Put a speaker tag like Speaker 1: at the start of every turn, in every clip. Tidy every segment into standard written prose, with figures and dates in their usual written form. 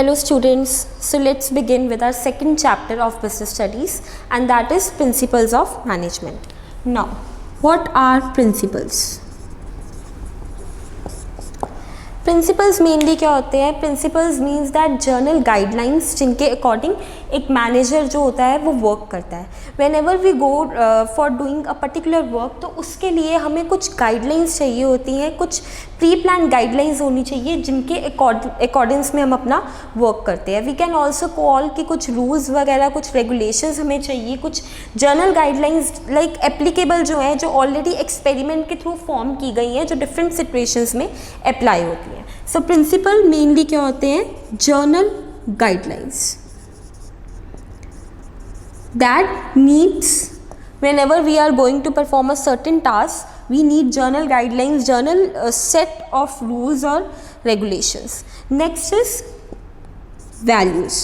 Speaker 1: Hello students, so let's begin with our second chapter of business studies, and that is principles of management. Now, what are principles? Principles mainly क्या होते हैं? Principles means that general guidelines जिनके according एक manager जो होता है वो work करता है. Whenever we go for doing a particular work, तो उसके लिए हमें कुछ गाइडलाइंस चाहिए होती हैं, कुछ प्री प्लान गाइडलाइंस होनी चाहिए जिनके अकॉर्डिंग्स में हम अपना वर्क करते हैं. वी कैन ऑल्सो कॉल कि कुछ रूल्स वगैरह, कुछ रेगुलेशंस हमें चाहिए, कुछ जर्नल गाइडलाइंस लाइक एप्लीकेबल जो हैं, जो ऑलरेडी एक्सपेरिमेंट के थ्रू फॉर्म की गई हैं, जो डिफरेंट सिचुएशंस में अप्लाई होती हैं. सो प्रिंसिपल मेनली क्या होते हैं? Journal guidelines that needs whenever we are going to perform a certain task, we need journal guidelines, journal set of rules or regulations. Next is values.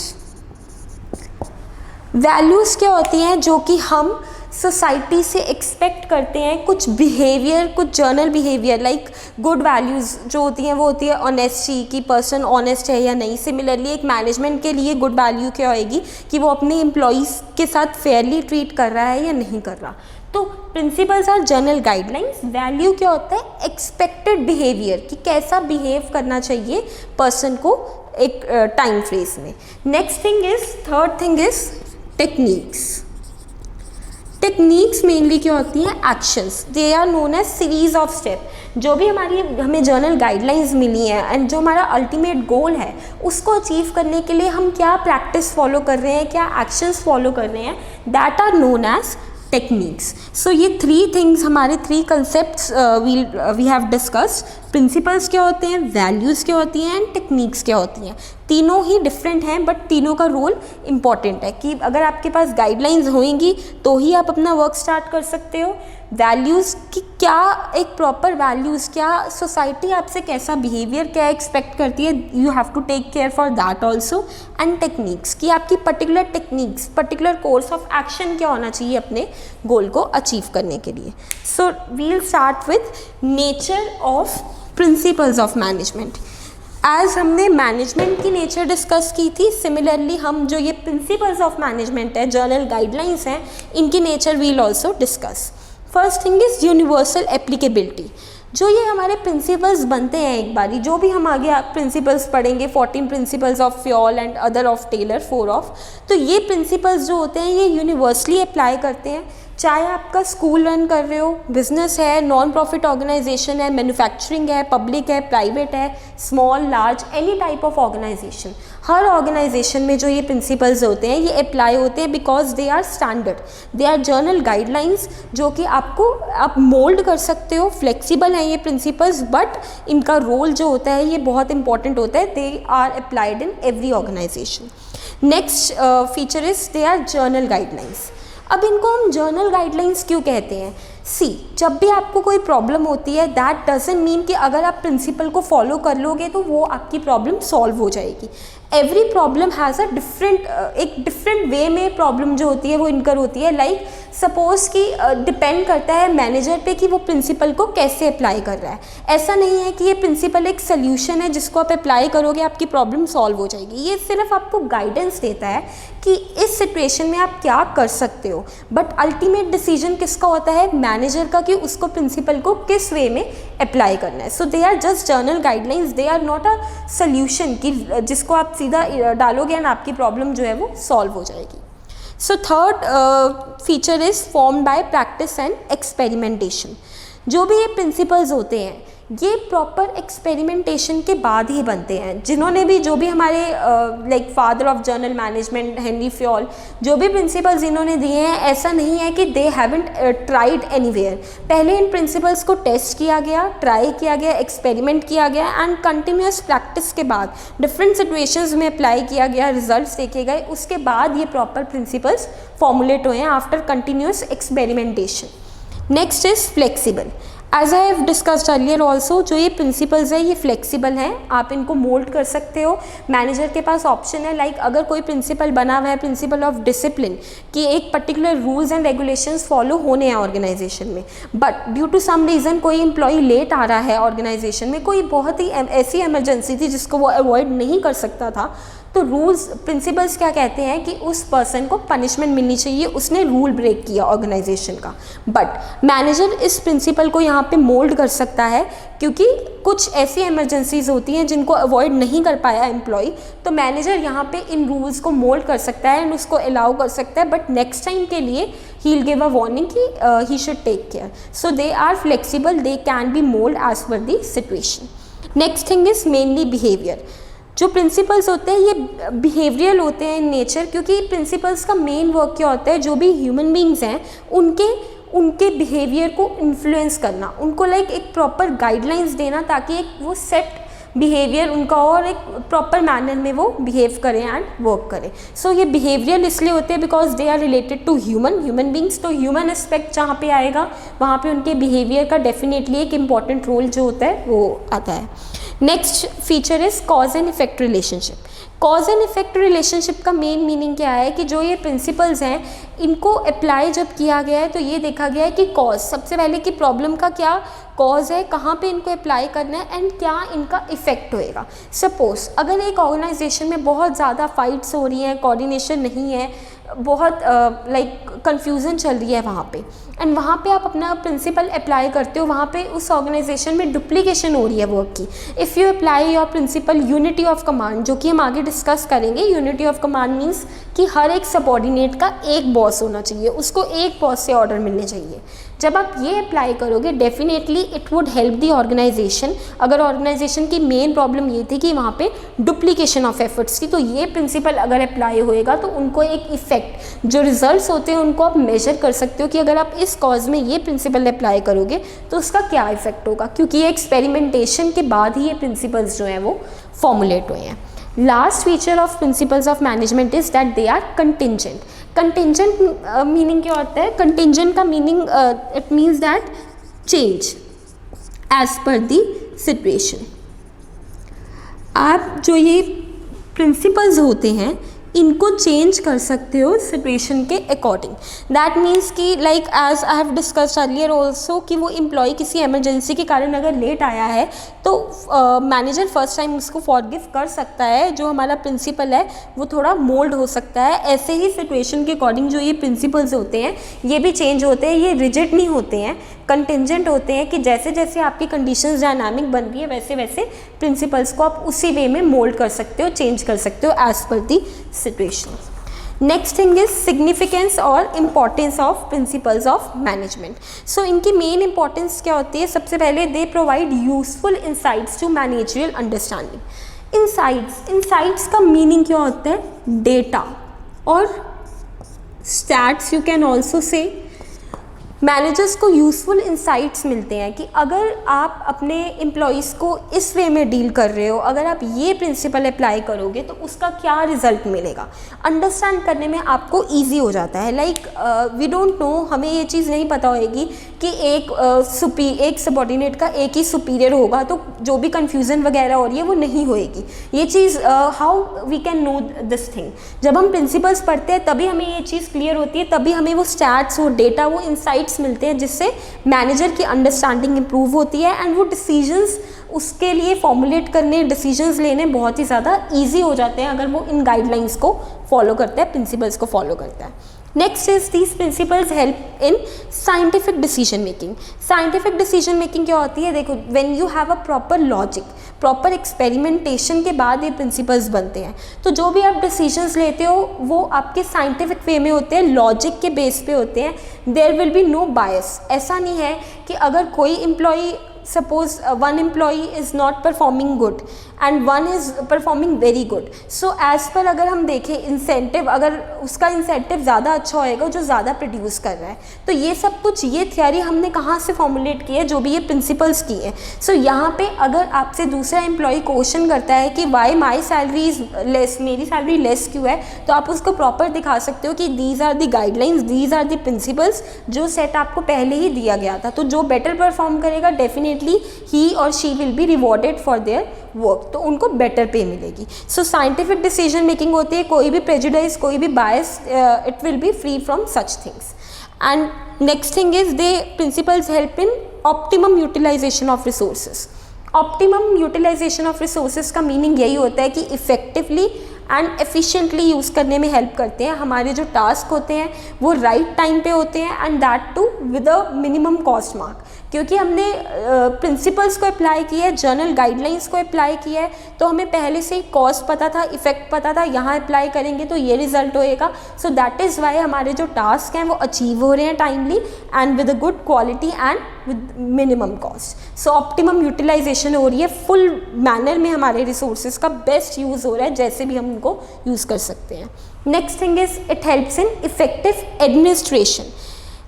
Speaker 1: values क्या होती हैं? जो कि हम सोसाइटी से एक्सपेक्ट करते हैं, कुछ बिहेवियर, कुछ journal behaviour like good values जो होती हैं वो होती है ऑनेस्टी, कि पर्सन ऑनेस्ट है या नहीं. सिमिलरली एक मैनेजमेंट के लिए गुड वैल्यू क्या होएगी कि वो अपने एम्प्लॉयज़ के साथ फेयरली ट्रीट कर रहा है या नहीं कर रहा. तो principles are general guidelines. Value क्या होता है? एक्सपेक्टेड बिहेवियर, कि कैसा बिहेव करना चाहिए पर्सन को एक टाइम फ्रेज में. Next thing is, third thing is techniques. Techniques mainly क्या होती हैं? Actions. They are known as series of step. जो भी हमें जर्नल गाइडलाइंस मिली हैं एंड जो हमारा अल्टीमेट गोल है उसको अचीव करने के लिए हम क्या प्रैक्टिस फॉलो कर रहे हैं, क्या एक्शंस फॉलो कर रहे हैं, that are known as techniques. So ये थ्री थिंग्स, हमारे three concepts we have discussed. Principles क्या होते हैं, वैल्यूज़ क्या होती हैं एंड टेक्निक्स क्या होती हैं. तीनों ही डिफरेंट हैं बट तीनों का रोल इम्पॉर्टेंट है, कि अगर आपके पास गाइडलाइंस होंगी तो ही आप अपना वर्क स्टार्ट कर सकते हो. वैल्यूज़ की क्या, एक प्रॉपर वैल्यूज़, क्या सोसाइटी आपसे कैसा बिहेवियर क्या एक्सपेक्ट करती है, you have to take care for that also. And techniques, कि आपकी particular techniques, particular course of action क्या होना चाहिए अपने गोल को अचीव करने के लिए. So we'll start with nature of principles of management. As हमने मैनेजमेंट की नेचर डिस्कस की थी, सिमिलरली हम जो ये प्रिंसिपल्स ऑफ मैनेजमेंट है, जर्नल गाइडलाइंस हैं, इनकी nature we'll also discuss. First thing is universal applicability. जो ये हमारे प्रिंसिपल्स बनते हैं, एक बारी जो भी हम आगे प्रिंसिपल्स पढ़ेंगे, 14 principles of Fayol and other of Taylor, 4 of, तो ये प्रिंसिपल्स जो होते हैं ये यूनिवर्सली अप्लाई करते हैं. चाहे आपका स्कूल रन कर रहे हो, बिजनेस है, नॉन प्रॉफिट ऑर्गेनाइजेशन है, मैन्युफैक्चरिंग है, पब्लिक है, प्राइवेट है, small, large, any type of organisation, हर ऑर्गेनाइजेशन में जो ये प्रिंसिपल्स होते हैं ये अप्लाई होते हैं, because they are standard, they are general guidelines जो कि आप मोल्ड कर सकते हो. फ्लेक्सिबल हैं ये प्रिंसिपल्स, बट इनका रोल जो होता है ये बहुत इंपॉर्टेंट होता है. They are applied in every organization. Next feature is they are general guidelines. अब इनको हम जर्नल गाइडलाइंस क्यों कहते हैं? सी, जब भी आपको कोई प्रॉब्लम होती है, दैट डजंट मीन कि अगर आप प्रिंसिपल को फॉलो कर लोगे तो वो आपकी प्रॉब्लम सॉल्व हो जाएगी. एवरी प्रॉब्लम हैज़ अ एक डिफरेंट वे में प्रॉब्लम जो होती है वो इनकर होती है. लाइक सपोज कि डिपेंड करता है मैनेजर पे कि वो प्रिंसिपल को कैसे अप्लाई कर रहा है. ऐसा नहीं है कि ये प्रिंसिपल एक सल्यूशन है जिसको आप अप्लाई करोगे आपकी प्रॉब्लम सॉल्व हो जाएगी. ये सिर्फ आपको गाइडेंस देता है कि इस सिचुएशन में आप क्या कर सकते हो, बट अल्टीमेट डिसीजन किसका होता है? मैनेजर का, कि उसको प्रिंसिपल को किस वे में अप्लाई करना है. So they are just general guidelines, they are not a solution कि जिसको आप सीधा डालोगे एंड आपकी प्रॉब्लम जो है वो सॉल्व हो जाएगी. So third feature is formed by practice and experimentation. जो भी ये प्रिंसिपल्स होते हैं ये प्रॉपर एक्सपेरिमेंटेशन के बाद ही बनते हैं. जिन्होंने भी, जो भी हमारे like father of general management Henry Fayol, जो भी प्रिंसिपल्स इन्होंने दिए हैं, ऐसा नहीं है कि दे हैवंट ट्राइड एनीवेयर. पहले इन प्रिंसिपल्स को टेस्ट किया गया, ट्राई किया गया, एक्सपेरिमेंट किया गया एंड कंटिन्यूस प्रैक्टिस के बाद डिफरेंट सिचुएशंस में अप्लाई किया गया, रिजल्ट्स देखे गए, उसके बाद ये प्रॉपर प्रिंसिपल्स फॉर्मुलेट हुए हैं after continuous experimentation. Next is flexible. As I have discussed earlier also, जो ये प्रिंसिपल्स है ये फ्लेक्सिबल हैं, आप इनको मोल्ड कर सकते हो. मैनेजर के पास ऑप्शन है, लाइक अगर कोई प्रिंसिपल बना हुआ है, प्रिंसिपल ऑफ डिसिप्लिन, कि एक particular rules and regulations follow होने हैं ऑर्गेनाइजेशन में, but due to some reason कोई एम्प्लॉई लेट आ रहा है ऑर्गेनाइजेशन में, कोई बहुत ही ऐसी इमरजेंसी थी जिसको वो अवॉइड नहीं कर सकता था, तो रूल्स प्रिंसिपल्स क्या कहते हैं कि उस पर्सन को पनिशमेंट मिलनी चाहिए, उसने रूल ब्रेक किया ऑर्गेनाइजेशन का। बट मैनेजर इस प्रिंसिपल को यहाँ पे मोल्ड कर सकता है, क्योंकि कुछ ऐसी इमरजेंसीज होती हैं जिनको अवॉइड नहीं कर पाया एम्प्लॉय, तो मैनेजर यहाँ पे इन रूल्स को मोल्ड कर सकता है एंड उसको अलाउ कर सकता है, बट नेक्स्ट टाइम के लिए he will give a warning कि he should take care. So they are flexible, they can be mould as per the situation. Next thing is mainly behaviour. जो principles होते हैं ये बिहेवियरल होते हैं in nature, क्योंकि प्रिंसिपल्स का main work क्या होता है, जो भी ह्यूमन बींग्स हैं उनके बिहेवियर को इन्फ्लुएंस करना, उनको एक प्रॉपर गाइडलाइंस देना, ताकि एक वो सेट बिहेवियर उनका और एक प्रॉपर मैनर में वो बिहेव करें एंड वर्क करें। सो ये बिहेवियर इसलिए होते हैं because they are related to human beings. तो ह्यूमन एस्पेक्ट जहाँ पे आएगा वहाँ पे उनके बिहेवियर का डेफिनेटली एक इम्पॉर्टेंट रोल जो होता है वो आता है। Next feature is cause and effect relationship. Cause and effect relationship का मेन मीनिंग क्या है कि जो ये प्रिंसिपल्स हैं इनको अप्लाई जब किया गया है तो ये देखा गया है कि कॉज, सबसे पहले कि प्रॉब्लम का क्या कॉज है, कहाँ पे इनको अप्लाई करना है एंड क्या इनका इफेक्ट होएगा। सपोज अगर एक ऑर्गेनाइजेशन में बहुत ज़्यादा फाइट्स हो रही हैं, कोऑर्डिनेशन नहीं है, बहुत कन्फ्यूज़न चल रही है वहाँ पे, एंड वहाँ पे आप अपना प्रिंसिपल अप्लाई करते हो, वहाँ पे उस ऑर्गेनाइजेशन में डुप्लीकेशन हो रही है वर्क की। If you apply your principle unity of command, जो कि हम आगे डिस्कस करेंगे, यूनिटी ऑफ कमांड मीन्स कि हर एक सबऑर्डिनेट का एक बॉस होना चाहिए, उसको एक बॉस से ऑर्डर मिलने चाहिए। जब आप ये अप्लाई करोगे definitely it would help the organization. अगर ऑर्गेनाइजेशन की मेन प्रॉब्लम ये थी कि वहाँ पे डुप्लीकेशन ऑफ एफर्ट्स थी, तो ये प्रिंसिपल अगर अप्लाई होएगा तो उनको एक इफेक्ट, जो रिजल्ट्स होते हैं उनको आप मेजर कर सकते हो कि अगर आप इस कॉज में ये प्रिंसिपल अप्लाई करोगे तो उसका क्या इफेक्ट होगा, क्योंकि ये एक्सपेरिमेंटेशन के बाद ही ये प्रिंसिपल्स जो हैं वो फॉर्मुलेट हुए हैं। Last feature of principles of management is that they are contingent. Contingent meaning क्या होता है? कंटिंजेंट का meaning it means that change as per the situation. आप जो ये प्रिंसिपल्स होते हैं इनको चेंज कर सकते हो सिचुएशन के अकॉर्डिंग। दैट मीन्स कि like as I have discussed earlier also कि वो एम्प्लॉय किसी इमरजेंसी के कारण अगर लेट आया है तो मैनेजर फर्स्ट टाइम उसको फॉरगिव कर सकता है, जो हमारा प्रिंसिपल है वो थोड़ा मोल्ड हो सकता है। ऐसे ही सिचुएशन के अकॉर्डिंग जो ये प्रिंसिपल्स होते हैं ये भी चेंज होते हैं, ये रिजिड नहीं होते हैं, कंटिंजेंट होते हैं कि जैसे जैसे आपकी कंडीशंस डायनामिक बन रही है वैसे वैसे प्रिंसिपल्स को आप उसी वे में मोल्ड कर सकते हो, चेंज कर सकते हो as per the situation. Next thing is significance और importance of principles of management. So इनकी मेन इंपॉर्टेंस क्या होती है? सबसे पहले they provide useful insights to managerial understanding. Insights का मीनिंग क्या होता है? डेटा और stats you can also say. Managers को यूज़फुल इंसाइट्स मिलते हैं कि अगर आप अपने एम्प्लॉयज़ को इस वे में डील कर रहे हो, अगर आप ये प्रिंसिपल अप्लाई करोगे तो उसका क्या रिज़ल्ट मिलेगा, अंडरस्टैंड करने में आपको इजी हो जाता है। लाइक वी डोंट नो, हमें ये चीज़ नहीं पता होगी कि एक सबऑर्डिनेट का एक ही सुपीरियर होगा तो जो भी कन्फ्यूज़न वगैरह हो रही है वो नहीं होएगी। ये चीज़ how we can know this thing, जब हम प्रिंसिपल्स पढ़ते हैं तभी हमें ये चीज़ क्लियर होती है, तभी हमें वो स्टैट्स, वो डेटा, वो इंसाइट्स मिलते हैं जिससे मैनेजर की अंडरस्टैंडिंग इंप्रूव होती है एंड वो डिसीजंस उसके लिए फॉर्मुलेट करने, डिसीजंस लेने बहुत ही ज़्यादा ईजी हो जाते हैं अगर वो इन गाइडलाइंस को फॉलो करता है, प्रिंसिपल्स को फॉलो करता है। Next is these principles help in scientific decision making. Scientific decision making क्या होती है? देखो, when you have a proper logic, proper experimentation के बाद ये प्रिंसिपल्स बनते हैं, तो जो भी आप डिसीजंस लेते हो वो आपके साइंटिफिक वे में होते हैं, लॉजिक के बेस पे होते हैं। देयर विल बी नो बायस। ऐसा नहीं है कि अगर कोई employee, suppose one employee is not performing good and one is performing very good, so as per अगर हम देखें इंसेंटिव, अगर उसका इंसेंटिव ज़्यादा अच्छा होएगा जो ज़्यादा प्रोड्यूस कर रहा है, तो ये सब कुछ, ये थियरी हमने कहाँ से फॉर्मुलेट की है? जो भी ये प्रिंसिपल्स की है। सो यहाँ पे अगर आपसे दूसरा एम्प्लॉय क्वेश्चन करता है कि why my salary is less, मेरी सैलरी लेस क्यों है, तो आप उसको प्रॉपर दिखा सकते हो कि these are the guidelines, these are the principles, जो सेट आपको पहले ही दिया गया था। तो जो बेटर परफॉर्म करेगा डेफिनेटली ही और she will be rewarded for their work, तो उनको बेटर पे मिलेगी। सो साइंटिफिक डिसीजन मेकिंग होती है, कोई भी प्रेजुडाइज, कोई भी bias, it will be free from such things. And next thing is the principles help in optimum utilization of resources. Optimum utilization of resources का मीनिंग यही होता है कि इफेक्टिवली एंड एफिशिएंटली यूज़ करने में हेल्प करते हैं। हमारे जो टास्क होते हैं वो राइट टाइम पे होते हैं and that too with a minimum cost mark, क्योंकि हमने प्रिंसिपल्स को अप्लाई किया है, जर्नल गाइडलाइंस को अप्लाई किया है, तो हमें पहले से ही कॉस्ट पता था, इफेक्ट पता था, यहाँ अप्लाई करेंगे तो ये रिजल्ट होएगा। सो दैट इज़ वाई हमारे जो टास्क हैं वो अचीव हो रहे हैं timely and with a good quality and with minimum cost. So optimum utilization हो रही है, फुल मैनर में हमारे रिसोर्सेज का बेस्ट यूज़ हो रहा है, जैसे भी हम उनको यूज़ कर सकते हैं। Next thing is it helps in effective administration.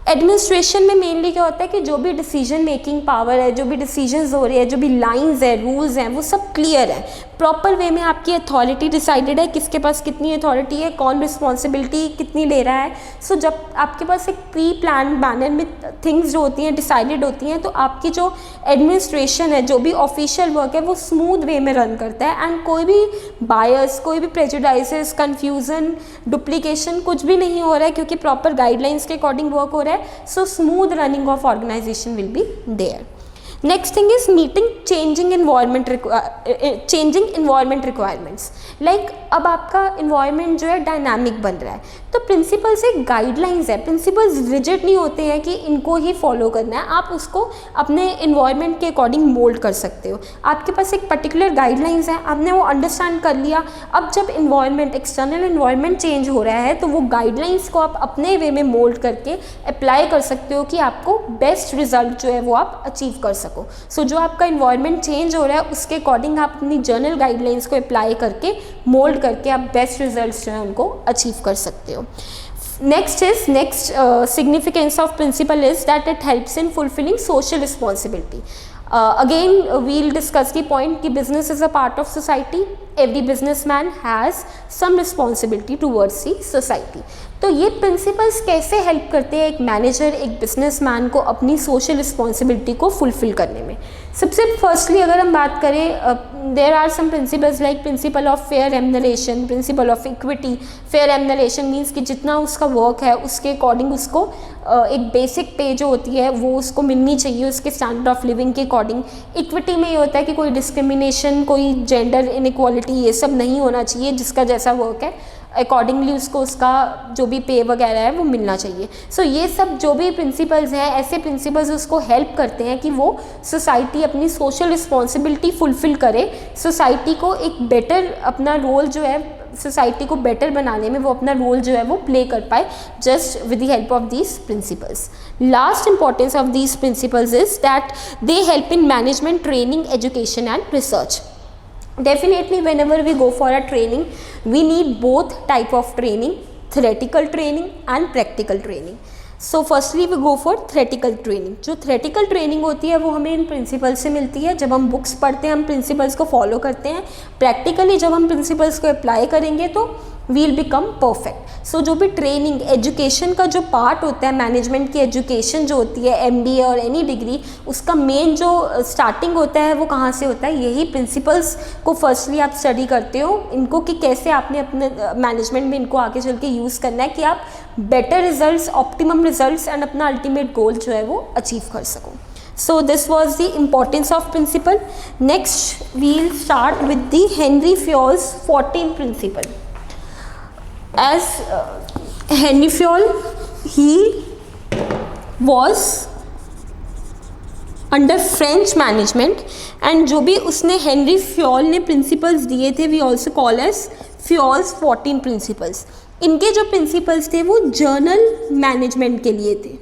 Speaker 1: Administration में मेनली क्या होता है कि जो भी डिसीजन मेकिंग पावर है, जो भी डिसीजंस हो रहे हैं, जो भी लाइंस है, रूल्स हैं, वो सब क्लियर है, प्रॉपर वे में आपकी अथॉरिटी डिसाइडेड है, किसके पास कितनी अथॉरिटी है, कौन रिस्पॉन्सिबिलिटी कितनी ले रहा है। सो जब आपके पास एक प्री प्लान मैनर में थिंग्स जो होती हैं डिसाइडेड होती हैं, तो आपकी जो एडमिनिस्ट्रेशन है, जो भी ऑफिशियल वर्क है, वो स्मूथ वे में रन करता है एंड कोई भी बायस, कोई भी प्रेजुडाइसेस, कन्फ्यूज़न, डुप्लीकेशन कुछ भी नहीं हो रहा है, क्योंकि प्रॉपर गाइडलाइंस के अकॉर्डिंग वर्क हो रहा है। So smooth running of organization will be there. Next thing is meeting changing environment requirements. Like अब आपका environment जो है डायनामिक बन रहा है, तो प्रिंसिपल्स एक गाइडलाइंस है, प्रिंसिपल्स रिजिड नहीं होते हैं कि इनको ही फॉलो करना है, आप उसको अपने इन्वायरमेंट के अकॉर्डिंग मोल्ड कर सकते हो। आपके पास एक पर्टिकुलर गाइडलाइंस है, आपने वो अंडरस्टैंड कर लिया, अब जब इन्वायरमेंट, एक्सटर्नल इन्वायरमेंट चेंज हो रहा है, तो वो गाइडलाइंस को आप अपने वे में मोल्ड करके अप्लाई कर सकते हो कि आपको बेस्ट रिजल्ट जो है वो आप अचीव कर सको। सो जो आपका इन्वायरमेंट चेंज हो रहा है उसके अकॉर्डिंग आप अपनी जर्नल गाइडलाइंस को अप्लाई करके मोल्ड करके आप बेस्ट रिजल्ट्स जो है उनको अचीव कर सकते हो। Next significance of principle is that it helps in fulfilling social responsibility. Again we'll discuss the point कि business is a part of society, every businessman has some responsibility towards the society. तो ये principles कैसे help करते हैं एक manager, एक businessman को अपनी सोशल रिस्पॉन्सिबिलिटी को फुलफिल करने में। सबसे फर्स्टली अगर हम बात करें, there are some principles like principle of fair remuneration, principle of equity. Fair remuneration means कि जितना उसका वर्क है उसके अकॉर्डिंग उसको एक बेसिक पे जो होती है वो उसको मिलनी चाहिए उसके स्टैंडर्ड ऑफ लिविंग के अकॉर्डिंग। इक्विटी में ये होता है कि कोई डिस्क्रिमिनेशन, कोई जेंडर इनइक्वालिटी ये सब नहीं होना चाहिए, जिसका जैसा वर्क है अकॉर्डिंगली उसको उसका जो भी पे वगैरह है वो मिलना चाहिए। सो ये सब जो भी प्रिंसिपल्स हैं, ऐसे प्रिंसिपल्स उसको हेल्प करते हैं कि वो सोसाइटी अपनी सोशल रिस्पॉन्सिबिलिटी फुलफिल करे, सोसाइटी को एक बेटर अपना रोल जो है, सोसाइटी को बेटर बनाने में वो अपना रोल जो है वो प्ले कर पाए, just with the help of these principles. Last importance of these principles is that they help in management, training, education and research. Definitely whenever we go for a training, we need both type of training, theoretical training and practical training. So firstly we go for theoretical training. जो theoretical training होती है वो हमें in principle से मिलती है, जब हम बुक्स पढ़ते हैं हम प्रिंसिपल्स को फॉलो करते हैं, प्रैक्टिकली जब हम प्रिंसिपल्स को अप्लाई करेंगे तो वील बिकम परफेक्ट। सो जो भी ट्रेनिंग, एजुकेशन का जो पार्ट होता है, मैनेजमेंट की एजुकेशन जो होती है, MBA और एनी डिग्री, उसका मेन जो स्टार्टिंग होता है वो कहाँ से होता है, यही प्रिंसिपल्स को फर्स्टली आप स्टडी करते हो इनको कि कैसे आपने अपने मैनेजमेंट में इनको आगे चल के यूज़ करना है कि आप better results, optimum results and अपना अल्टीमेट गोल जो है वो अचीव कर सको। So this was the importance of principle. Next we'll start with the Henry Fayol's 14 principle. As Henry Fayol, he was under French management and जो भी उसने Henry Fayol ने प्रिंसिपल्स दिए थे we also call as Fayol's 14 principles. इनके जो principles थे वो जर्नल मैनेजमेंट के लिए थे।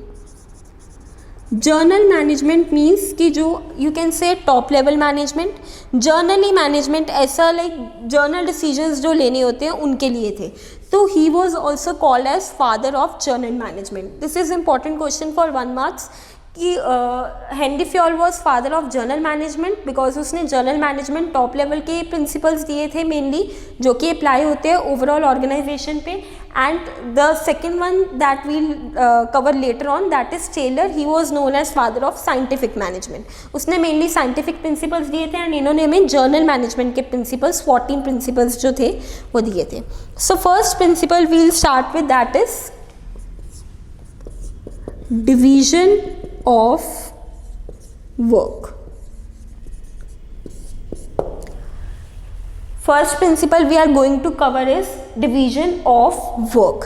Speaker 1: जर्नल मैनेजमेंट मीन्स कि जो you can say top level management, generally management ऐसा लाइक जर्नल डिसीजंस जो लेने होते हैं उनके लिए थे। तो he was also called as father of general management. This is important question for 1 marks कि Henry Fayol was father of general management because उसने जर्नल मैनेजमेंट टॉप लेवल के प्रिंसिपल्स दिए थे मेनली, जो कि अप्लाई होते हैं ओवरऑल ऑर्गेनाइजेशन पे। And the second one that we'll cover later on that is Taylor, he was known as father of scientific management. उसने मेनली साइंटिफिक प्रिंसिपल्स दिए थे एंड इन्होंने हमें जर्नल मैनेजमेंट के प्रिंसिपल्स 14 प्रिंसिपल्स जो थे वो दिए थे। So first principle we'll start with that is division of work. First principle we are going to cover is division of work.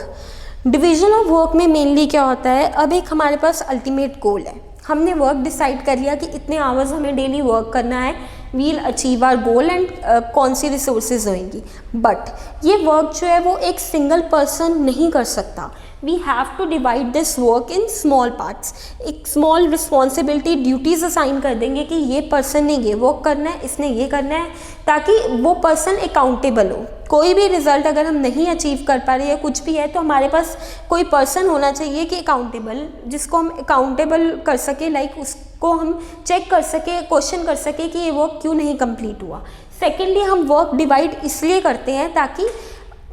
Speaker 1: Division of work में मेनली क्या होता है, अब एक हमारे पास अल्टीमेट गोल है, हमने वर्क डिसाइड कर लिया कि इतने आवर्स हमें डेली वर्क करना है, we'll achieve our goal and कौन सी रिसोर्सेज होंगी। बट ये वर्क जो है वो एक सिंगल पर्सन नहीं कर सकता, we have to divide this work in small parts. एक स्मॉल रिस्पॉन्सिबिलिटी ड्यूटीज़ असाइन कर देंगे कि ये पर्सन ने ये वर्क करना है, इसने ये करना है, ताकि वो पर्सन अकाउंटेबल हो। कोई भी रिजल्ट अगर हम नहीं अचीव कर पा रहे या कुछ भी है तो हमारे पास कोई पर्सन होना चाहिए कि अकाउंटेबल, जिसको हम अकाउंटेबल कर सके, लाइक उसको हम चेक कर सके, क्वेश्चन कर सके कि ये वर्क क्यों नहीं कंप्लीट हुआ। सेकेंडली हम वर्क डिवाइड इसलिए करते हैं ताकि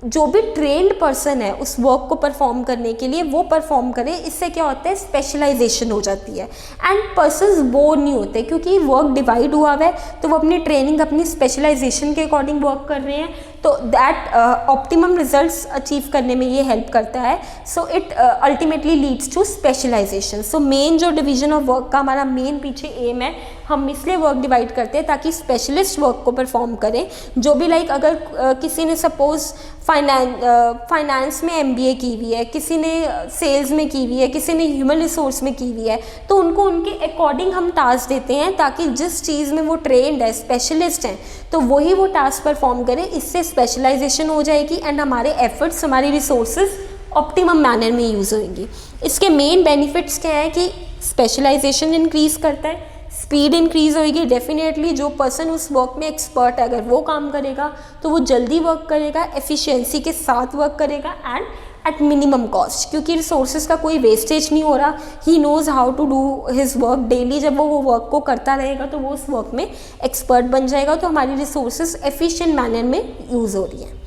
Speaker 1: जो भी ट्रेंड पर्सन है उस वर्क को परफॉर्म करने के लिए वो परफॉर्म करे। इससे क्या होता है, स्पेशलाइजेशन हो जाती है एंड पर्सन्स बोर नहीं होते, क्योंकि वर्क डिवाइड हुआ है तो वो अपनी ट्रेनिंग अपनी स्पेशलाइजेशन के अकॉर्डिंग वर्क कर रहे हैं, तो दैट ऑप्टिमम रिजल्ट्स अचीव करने में ये हेल्प करता है। So it ultimately leads to specialization. So main जो डिवीजन ऑफ वर्क का हमारा मेन पीछे एम है, हम इसलिए वर्क डिवाइड करते हैं ताकि स्पेशलिस्ट वर्क को परफॉर्म करें। जो भी लाइक अगर किसी ने सपोज फाइनेंस में MBA की हुई है, किसी ने सेल्स में की हुई है, किसी ने ह्यूमन रिसोर्स में की हुई है, तो उनको उनके अकॉर्डिंग हम टास्क देते हैं ताकि जिस चीज़ में वो ट्रेंड है, स्पेशलिस्ट हैं, तो वही वो टास्क परफॉर्म करें। इससे स्पेशलाइजेशन हो जाएगी एंड हमारे एफर्ट्स, हमारी रिसोर्सेज ऑप्टिमम मैनर में यूज़ होंगी। इसके मेन बेनिफिट्स क्या है कि स्पेशलाइजेशन इंक्रीज़ करता है, स्पीड इंक्रीज़ होगी। डेफिनेटली जो पर्सन उस वर्क में एक्सपर्ट है, अगर वो काम करेगा तो वो जल्दी वर्क करेगा, एफिशिएंसी के साथ वर्क करेगा एंड एट मिनिमम कॉस्ट, क्योंकि रिसोर्सेज का कोई वेस्टेज नहीं हो रहा। He knows how to do his work daily. जब वो वर्क को करता रहेगा तो वो उस वर्क में एक्सपर्ट बन जाएगा, तो हमारी रिसोर्सेज एफिशिएंट मैनर में यूज़ हो रही है।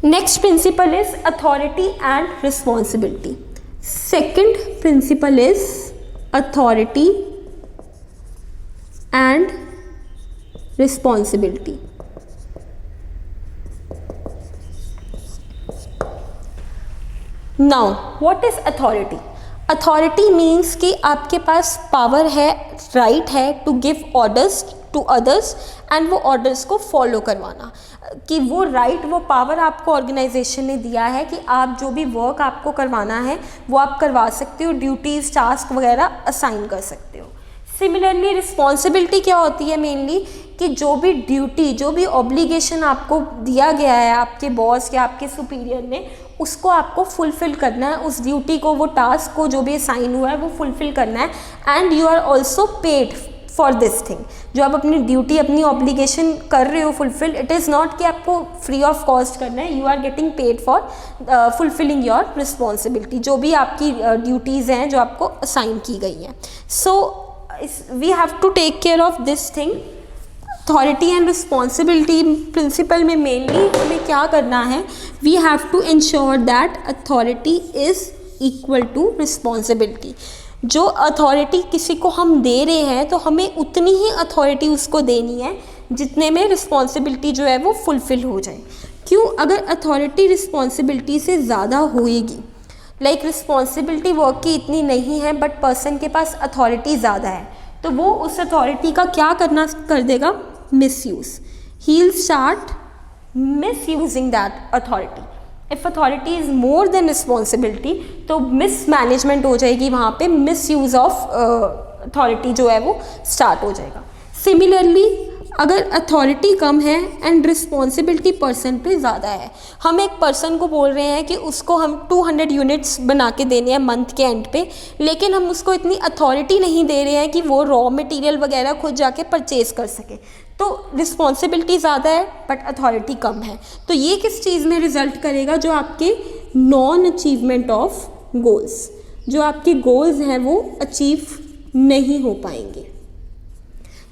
Speaker 1: Next principle is authority and responsibility. Second principle is authority and responsibility. Now what is authority? Authority means कि आपके पास पावर है, राइट है to give orders to others and वो ऑर्डर्स को फॉलो करवाना। कि वो राइट, वो पावर आपको ऑर्गेनाइजेशन ने दिया है कि आप जो भी वर्क आपको करवाना है वो आप करवा सकते हो, ड्यूटीज़, टास्क वगैरह असाइन कर सकते हो। सिमिलरली रिस्पॉन्सिबिलिटी क्या होती है, मेनली कि जो भी ड्यूटी, जो भी ऑब्लिगेशन आपको दिया गया है आपके बॉस या आपके सुपीरियर ने, उसको आपको फुलफ़िल करना है। उस ड्यूटी को, वो टास्क को जो भी असाइन हुआ है वो फुलफ़िल करना है and you are also paid for this thing. जो आप अपनी ड्यूटी, अपनी ऑब्लिगेशन कर रहे हो फुलफ़िल, इट इज़ नॉट कि आपको फ्री ऑफ कॉस्ट करना है, you are getting paid for fulfilling your responsibility, जो भी आपकी ड्यूटीज़ हैं जो आपको असाइन की गई हैं। So we have to take care of this thing। Authority and responsibility principle में मेनली हमें क्या करना है, we have to ensure that authority is equal to responsibility. जो अथॉरिटी किसी को हम दे रहे हैं तो हमें उतनी ही अथॉरिटी उसको देनी है जितने में रिस्पॉन्सिबिलिटी जो है वो फुलफ़िल हो जाए। क्यों? अगर अथॉरिटी रिस्पॉन्सिबिलिटी से ज़्यादा होएगी, लाइक रिस्पॉन्सिबिलिटी वर्क की इतनी नहीं है बट पर्सन के पास अथॉरिटी ज़्यादा है, तो वो उस अथॉरिटी का क्या करना कर देगा, misuse. He will start misusing that authority. If authority is more than responsibility तो मिसमैनेजमेंट हो जाएगी, वहाँ पे मिसयूज़ ऑफ अथॉरिटी जो है वो स्टार्ट हो जाएगा। सिमिलरली अगर अथॉरिटी कम है एंड रिस्पॉन्सिबिलिटी पर्सन पे ज़्यादा है, हम एक पर्सन को बोल रहे हैं कि उसको हम 200 यूनिट्स बना के देने हैं मंथ के एंड पे, लेकिन हम उसको इतनी अथॉरिटी नहीं दे रहे हैं कि वो रॉ मटेरियल वगैरह खुद जाके परचेज कर सके। तो रिस्पॉन्सिबिलिटी ज़्यादा है बट अथॉरिटी कम है, तो ये किस चीज़ में रिजल्ट करेगा, जो आपके नॉन अचीवमेंट ऑफ गोल्स, जो आपके गोल्स हैं वो अचीव नहीं हो पाएंगे।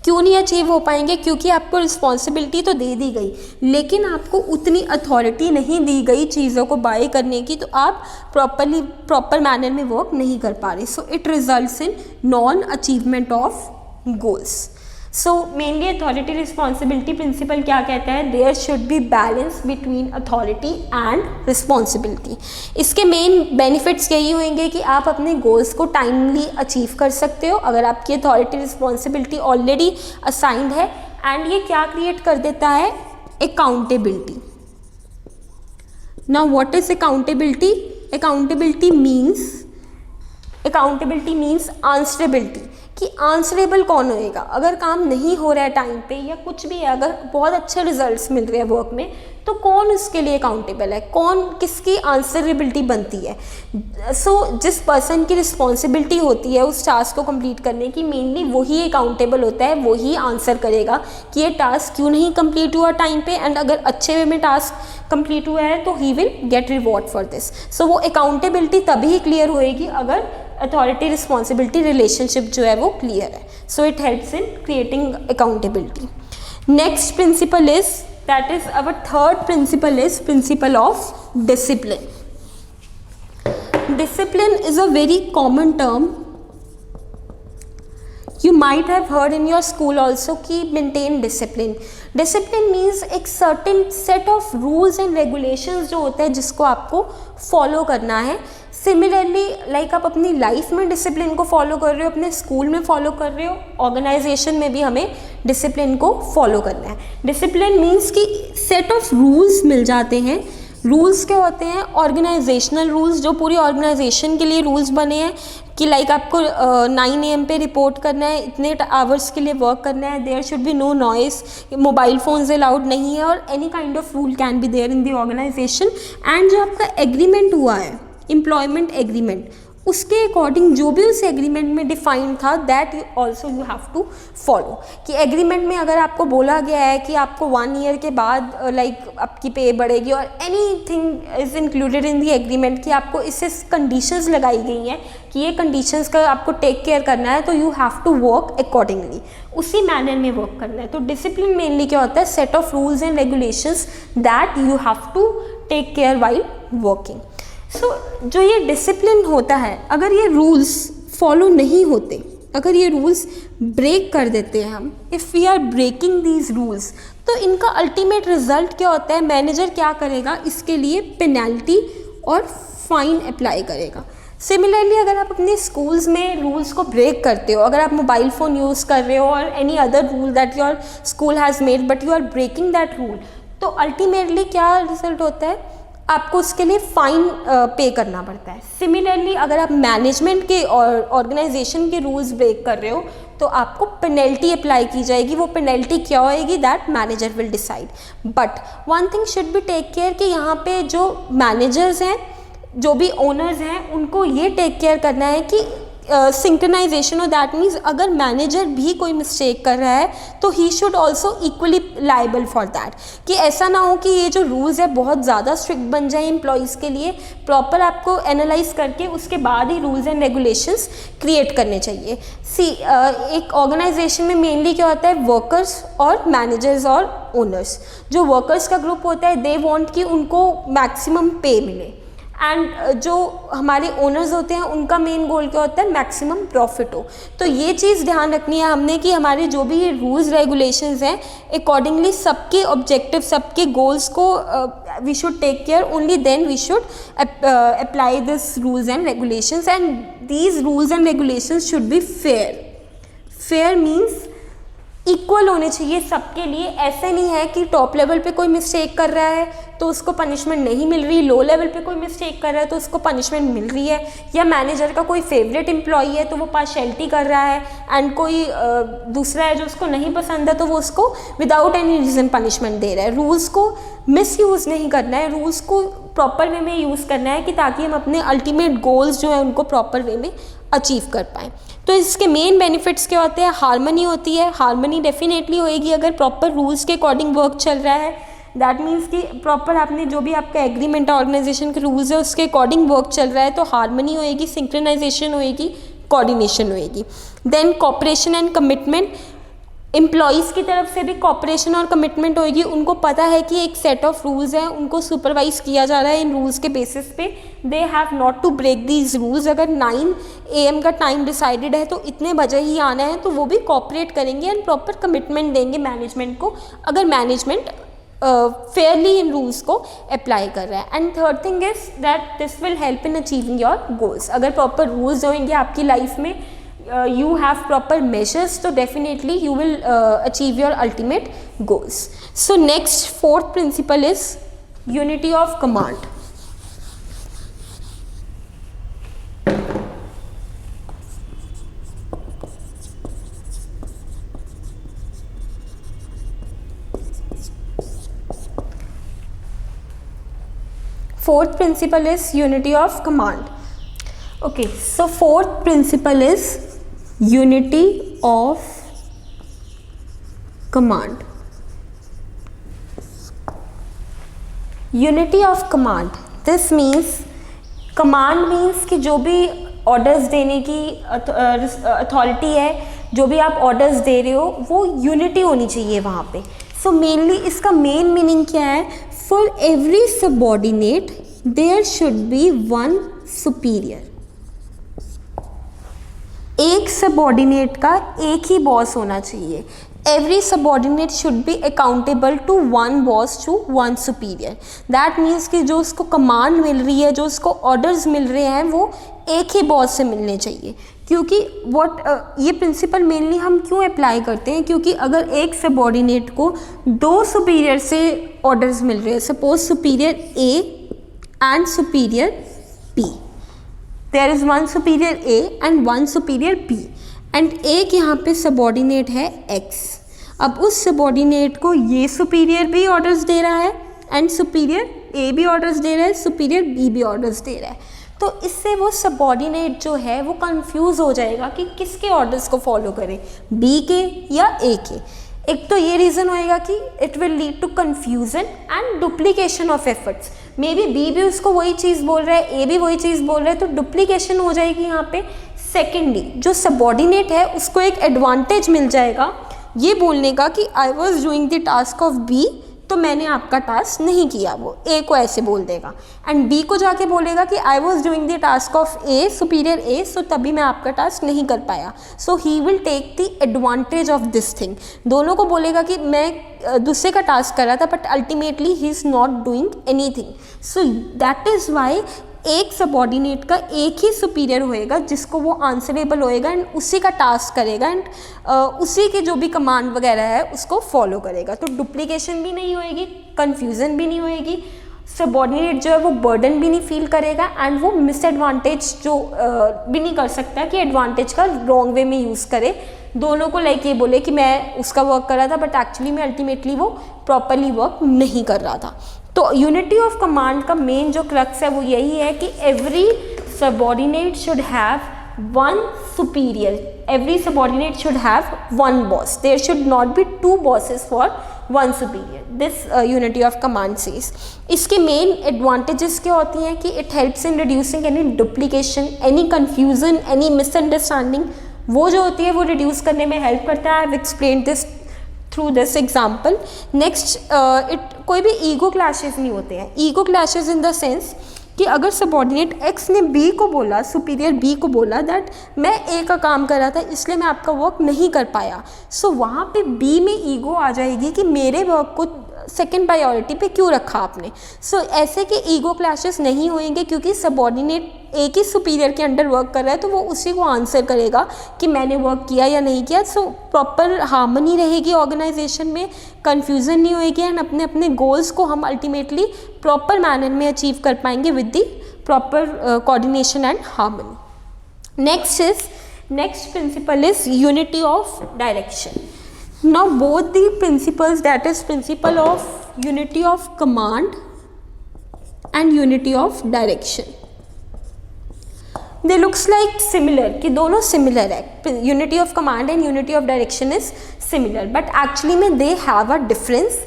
Speaker 1: क्यों नहीं अचीव हो पाएंगे? क्योंकि आपको रिस्पॉन्सिबिलिटी तो दे दी गई लेकिन आपको उतनी अथॉरिटी नहीं दी गई चीज़ों को बाय करने की, तो आप प्रॉपर मैनर में वर्क नहीं कर पा रहे। So it results in non achievement of goals. So mainly authority responsibility principle क्या कहता है, there should be balance between authority and responsibility. इसके मेन बेनिफिट्स यही होंगे कि आप अपने गोल्स को टाइमली अचीव कर सकते हो अगर आपकी अथॉरिटी रिस्पॉन्सिबिलिटी ऑलरेडी असाइंड है। एंड ये क्या क्रिएट कर देता है, accountability. Now what is accountability? Accountability means answerability, कि आंसरेबल कौन होएगा अगर काम नहीं हो रहा है टाइम पे या कुछ भी है, अगर बहुत अच्छे रिजल्ट्स मिल रहे हैं वर्क में तो कौन उसके लिए अकाउंटेबल है, कौन किसकी आंसरेबिलिटी बनती है. जिस पर्सन की रिस्पॉन्सिबिलिटी होती है उस टास्क को कंप्लीट करने की, मेनली वही अकाउंटेबल होता है, वही आंसर करेगा कि ये टास्क क्यों नहीं कंप्लीट हुआ टाइम पे, एंड अगर अच्छे वे में टास्क कंप्लीट हुआ है तो he will get reward for this. So वो अकाउंटेबिलिटी तभी क्लियर होएगी अगर अथॉरिटी रिस्पॉन्सिबिलिटी रिलेशनशिप जो है वो क्लियर है. So it helps in creating accountability. Next principle is, that is our third principle, is principle of discipline. Discipline is a very common term. You might have heard in your school also कि maintain discipline. Discipline means एक certain set of rules and regulations जो होते हैं जिसको आपको follow करना है. Similarly like आप अपनी लाइफ में डिसिप्लिन को फॉलो कर रहे हो, अपने स्कूल में फॉलो कर रहे हो, ऑर्गेनाइजेशन में भी हमें डिसिप्लिन को फॉलो करना है. डिसिप्लिन मीन्स कि सेट ऑफ रूल्स मिल जाते हैं. रूल्स क्या होते हैं? ऑर्गेनाइजेशनल रूल्स, जो पूरी ऑर्गेनाइजेशन के लिए रूल्स बने हैं कि लाइक आपको 9 AM पे रिपोर्ट करना है, इतने आवर्स के लिए वर्क करना है, there should be no noise, mobile phones allowed नहीं है, और any kind of rule can be there in the organization. And जो आपका एग्रीमेंट हुआ है, एम्प्लॉयमेंट एग्रीमेंट, उसके अकॉर्डिंग जो भी उस एग्रीमेंट में डिफाइंड था that also you have to follow. कि एग्रीमेंट में अगर आपको बोला गया है कि आपको 1 ईयर के बाद लाइक आपकी पे बढ़ेगी और anything is included in the agreement, कि आपको इससे कंडीशंस लगाई गई हैं कि ये कंडीशंस का आपको टेक केयर करना है, तो you have to work accordingly, उसी मैनर में वर्क करना है. तो डिसिप्लिन मेनली क्या होता है? Set of rules and regulations that you have to take care while working. जो ये डिसिप्लिन होता है, अगर ये रूल्स फॉलो नहीं होते, अगर ये रूल्स ब्रेक कर देते हैं हम, if we are breaking these rules, तो इनका अल्टीमेट रिजल्ट क्या होता है? मैनेजर क्या करेगा? इसके लिए पेनल्टी और फाइन अप्लाई करेगा. सिमिलरली अगर आप अपने स्कूल्स में रूल्स को ब्रेक करते हो, अगर आप मोबाइल फ़ोन यूज़ कर रहे हो और any other rule that your school has made but you are breaking that rule, तो अल्टीमेटली क्या रिजल्ट होता है? आपको उसके लिए फ़ाइन पे करना पड़ता है. सिमिलरली अगर आप मैनेजमेंट के और ऑर्गेनाइजेशन के रूल्स ब्रेक कर रहे हो तो आपको पेनल्टी अप्लाई की जाएगी. वो पेनल्टी क्या होएगी? That manager will decide. But one thing should be take care कि यहाँ पे जो मैनेजर्स हैं, जो भी ओनर्स हैं, उनको ये टेक केयर करना है कि सिंक्रोनाइजेशन हो. दैट मीन्स अगर मैनेजर भी कोई मिस्टेक कर रहा है तो he should also equally liable for that. कि ऐसा ना हो कि ये जो रूल्स है बहुत ज़्यादा स्ट्रिक्ट बन जाए एम्प्लॉयज़ के लिए. प्रॉपर आपको एनालाइज करके उसके बाद ही रूल्स एंड रेगुलेशंस क्रिएट करने चाहिए. एक ऑर्गेनाइजेशन में मेनली क्या होता है? वर्कर्स और मैनेजर्स और ओनर्स. जो वर्कर्स का ग्रुप होता है दे वांट कि उनको मैक्सिमम पे मिले, एंड जो हमारे ओनर्स होते हैं उनका मेन गोल क्या होता है? मैक्सिमम प्रॉफिट हो. तो ये चीज़ ध्यान रखनी है हमने कि हमारे जो भी रूल्स रेगुलेशंस हैं अकॉर्डिंगली सबके ऑब्जेक्टिव, सबके गोल्स को we should take care. Only then we should apply this rules and regulations, and these rules and regulations should be fair. Fair means equal होने चाहिए सबके लिए. ऐसे नहीं है कि टॉप लेवल पे कोई मिस्टेक कर रहा है तो उसको पनिशमेंट नहीं मिल रही, लो लेवल पे कोई मिस्टेक कर रहा है तो उसको पनिशमेंट मिल रही है, या मैनेजर का कोई फेवरेट एम्प्लॉई है तो वो पार्शियलिटी कर रहा है, एंड कोई दूसरा है जो उसको नहीं पसंद है तो वो उसको विदाउट एनी रीज़न पनिशमेंट दे रहा है. रूल्स को मिसयूज़ नहीं करना है, रूल्स को प्रॉपर वे में यूज़ करना है कि ताकि हम अपने अल्टीमेट गोल्स जो है उनको प्रॉपर वे में अचीव कर पाएँ. तो इसके मेन बेनिफिट्स क्या होते हैं? हार्मनी होती है. हार्मनी डेफिनेटली होएगी अगर प्रॉपर रूल्स के अकॉर्डिंग वर्क चल रहा है. दैट मीन्स कि प्रॉपर आपने जो भी आपका एग्रीमेंट है, ऑर्गेनाइजेशन के रूल्स है, उसके अकॉर्डिंग वर्क चल रहा है, तो हार्मनी होएगी, सिंक्रोनाइजेशन होएगी, कोऑर्डिनेशन होएगी. Then cooperation and commitment. Employees की तरफ से भी कॉपरेशन और कमिटमेंट होएगी. उनको पता है कि एक सेट ऑफ रूल्स हैं, उनको सुपरवाइज किया जा रहा है इन रूल्स के बेसिस पे. They have not to break these rules. अगर 9 AM का टाइम डिसाइडेड है तो इतने बजे ही आना है, तो वो भी कॉपरेट करेंगे एंड प्रॉपर कमिटमेंट देंगे मैनेजमेंट को, अगर मैनेजमेंट फेयरली इन रूल्स को अप्लाई कर रहा है. And third thing is that this will help in achieving your goals. अगर प्रॉपर रूल्स होंगे आपकी लाइफ में, you have proper measures, so definitely you will achieve your ultimate goals. So next, fourth principle is unity of command. Fourth principle is unity of command. Okay, so fourth principle is unity of command. Unity of command, this means, command means कि जो भी orders देने की authority है, जो भी आप orders दे रहे हो वो यूनिटी होनी चाहिए वहाँ पे. सो मेनली इसका मेन मीनिंग क्या है? For every subordinate there should be one superior. एक सबऑर्डिनेट का एक ही बॉस होना चाहिए. Every subordinate should be accountable to one boss, to one superior. That means कि जो उसको कमांड मिल रही है, जो उसको ऑर्डर्स मिल रहे हैं, वो एक ही बॉस से मिलने चाहिए. क्योंकि ये प्रिंसिपल मेनली हम क्यों अप्लाई करते हैं? क्योंकि अगर एक सबऑर्डिनेट को दो सुपीरियर से ऑर्डर्स मिल रहे हैं, suppose superior A and superior B, there is one superior A and one superior B, and एक यहाँ पे सबऑर्डिनेट है एक्स. अब उस सबऑर्डिनेट को ये सुपीरियर भी ऑर्डर्स दे रहा है एंड सुपीरियर ए भी ऑर्डर्स दे रहा है, सुपीरियर बी भी ऑर्डर्स दे रहा है. तो इससे वो सबऑर्डिनेट जो है वो कंफ्यूज हो जाएगा कि किसके ऑर्डर्स को फॉलो करे, बी के या ए के. एक तो ये रीज़न होएगा कि it will lead to confusion and duplication of efforts. Maybe B भी उसको वही चीज़ बोल रहा है, ए भी वही चीज़ बोल रहा है, तो डुप्लीकेशन हो जाएगी यहाँ पे. सेकेंडली, जो सबऑर्डिनेट है उसको एक एडवांटेज मिल जाएगा ये बोलने का कि I was doing the task of B, तो मैंने आपका टास्क नहीं किया. वो ए को ऐसे बोल देगा एंड बी को जाके बोलेगा कि I was doing the task of a, superior uh, so तभी मैं आपका टास्क नहीं कर पाया. So he will take the advantage of this thing. दोनों को बोलेगा कि मैं दूसरे का टास्क कर रहा था but ultimately he is not doing anything. So that is Y एक सबऑर्डिनेट का एक ही सुपीरियर होएगा जिसको वो आंसरेबल होएगा एंड उसी का टास्क करेगा एंड उसी के जो भी कमांड वगैरह है उसको फॉलो करेगा. तो डुप्लीकेशन भी नहीं होएगी, कन्फ्यूज़न भी नहीं होएगी, सबऑर्डिनेट जो है वो बर्डन भी नहीं फील करेगा एंड वो मिसएडवांटेज जो भी नहीं कर सकता कि एडवांटेज का रॉन्ग वे में यूज़ करे. दोनों को लाइक ये बोले कि मैं उसका वर्क कर रहा था बट एक्चुअली में अल्टीमेटली वो प्रॉपरली वर्क नहीं कर रहा था. तो यूनिटी ऑफ कमांड का मेन जो क्रक्स है वो यही है कि every subordinate should have one superior, every subordinate should have one boss, there should not be two bosses for one superior. This unity of command says. इसके main advantages क्या होती हैं कि it helps in reducing any duplication, any confusion, any misunderstanding, वो जो होती है वो रिड्यूस करने में हेल्प करता है. I have explained this through this example. Next, कोई भी ईगो क्लैशेस नहीं होते हैं. Ego clashes in the sense कि अगर सबऑर्डिनेट एक्स ने बी को बोला, सुपीरियर बी को बोला दैट मैं ए का काम कर रहा था इसलिए मैं आपका वर्क नहीं कर पाया, सो वहाँ पे बी में ईगो आ जाएगी कि मेरे वर्क को सेकेंड प्रायोरिटी पे क्यों रखा आपने. सो ऐसे के ईगो क्लैशेस नहीं होंगे क्योंकि सबऑर्डिनेट एक ही सुपीरियर के अंडर वर्क कर रहा है तो वो उसी को आंसर करेगा कि मैंने वर्क किया या नहीं किया. सो प्रॉपर हार्मनी रहेगी ऑर्गेनाइजेशन में, कन्फ्यूज़न नहीं होएगी एंड अपने अपने गोल्स को हम अल्टीमेटली प्रॉपर मैनर में अचीव कर पाएंगे with the proper coordination and harmony. Next principle is unity of direction. Now both the principles, that is principle of unity of command and unity of direction, they looks like similar कि दोनों similar है. Unity of command and unity of direction is similar but actually में they have a difference.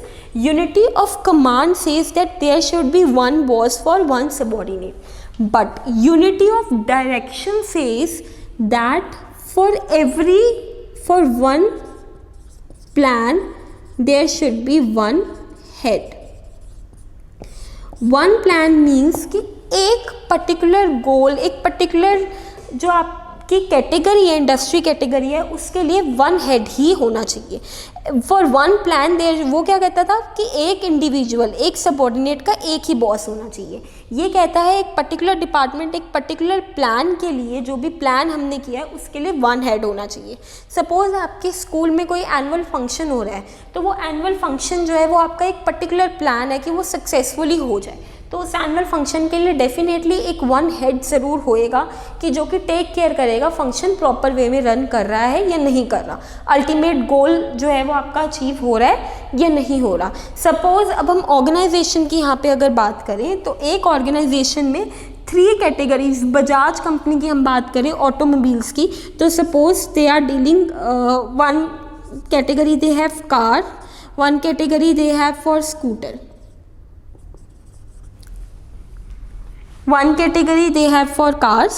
Speaker 1: Unity of command says that there should be one boss for one subordinate, but unity of direction says that for one plan there should be one head. One plan means कि एक particular goal, एक particular जो आप की category है, industry category है, उसके लिए वन हेड ही होना चाहिए। फॉर वन प्लान देयर, वो क्या कहता था कि एक इंडिविजुअल, एक सबऑर्डिनेट का एक ही बॉस होना चाहिए। ये कहता है एक पर्टिकुलर डिपार्टमेंट, एक पर्टिकुलर प्लान के लिए, जो भी प्लान हमने किया है उसके लिए वन हेड होना चाहिए। सपोज आपके स्कूल में कोई एनुअल फंक्शन हो रहा है, तो वो एनुअल फंक्शन जो है वो आपका एक पर्टिकुलर प्लान है कि वो सक्सेसफुली हो जाए, तो उस एनुअल फंक्शन के लिए डेफिनेटली एक वन हेड ज़रूर होएगा कि जो कि टेक केयर करेगा फंक्शन प्रॉपर वे में रन कर रहा है या नहीं कर रहा, अल्टीमेट गोल जो है वो आपका अचीव हो रहा है या नहीं हो रहा। सपोज अब हम ऑर्गेनाइजेशन की यहाँ पे अगर बात करें, तो एक ऑर्गेनाइजेशन में 3 कैटेगरीज, बजाज कंपनी की हम बात करें ऑटोमोबाइल्स की, तो suppose they are dealing, one category they have car, one category they have for scooter, one category they have for cars,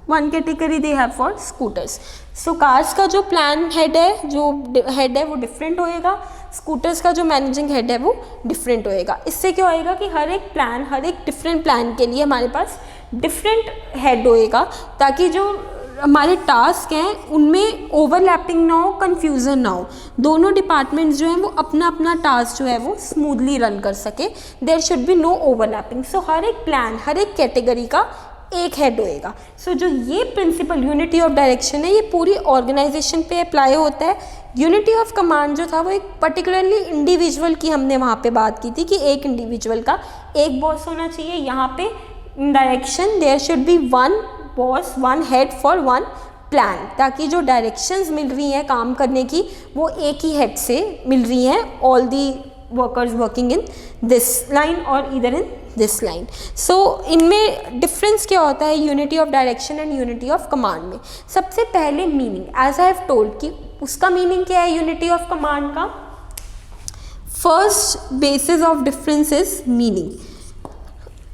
Speaker 1: one category they have for scooters. So cars का जो plan head है, जो head है वो different होएगा, scooters का जो managing head है वो डिफरेंट होएगा। इससे क्या होएगा कि हर एक प्लान, हर एक डिफरेंट प्लान के लिए हमारे पास डिफरेंट हेड होएगा, ताकि जो हमारे टास्क हैं उनमें ओवरलैपिंग ना हो, कन्फ्यूज़न ना हो, दोनों डिपार्टमेंट्स जो हैं वो अपना अपना टास्क जो है वो स्मूथली रन कर सके, there should be no overlapping. So हर एक प्लान, हर एक कैटेगरी का एक हेड होएगा। सो जो ये प्रिंसिपल यूनिटी ऑफ डायरेक्शन है, ये पूरी ऑर्गेनाइजेशन पे अप्लाई होता है। यूनिटी ऑफ कमांड जो था वो एक पर्टिकुलरली इंडिविजुअल की हमने वहाँ पे बात की थी कि एक इंडिविजुअल का एक बॉस होना चाहिए। यहाँ पे direction there should be one boss, one head for one plan, ताकि जो डायरेक्शंस मिल रही हैं काम करने की वो एक ही हेड से मिल रही हैं, all the workers working in this line और इधर इन दिस लाइन। सो इनमें डिफरेंस क्या होता है unity of direction and unity of command में? सबसे पहले meaning, as I have told कि उसका मीनिंग क्या है यूनिटी ऑफ कमांड का? First basis of difference is meaning.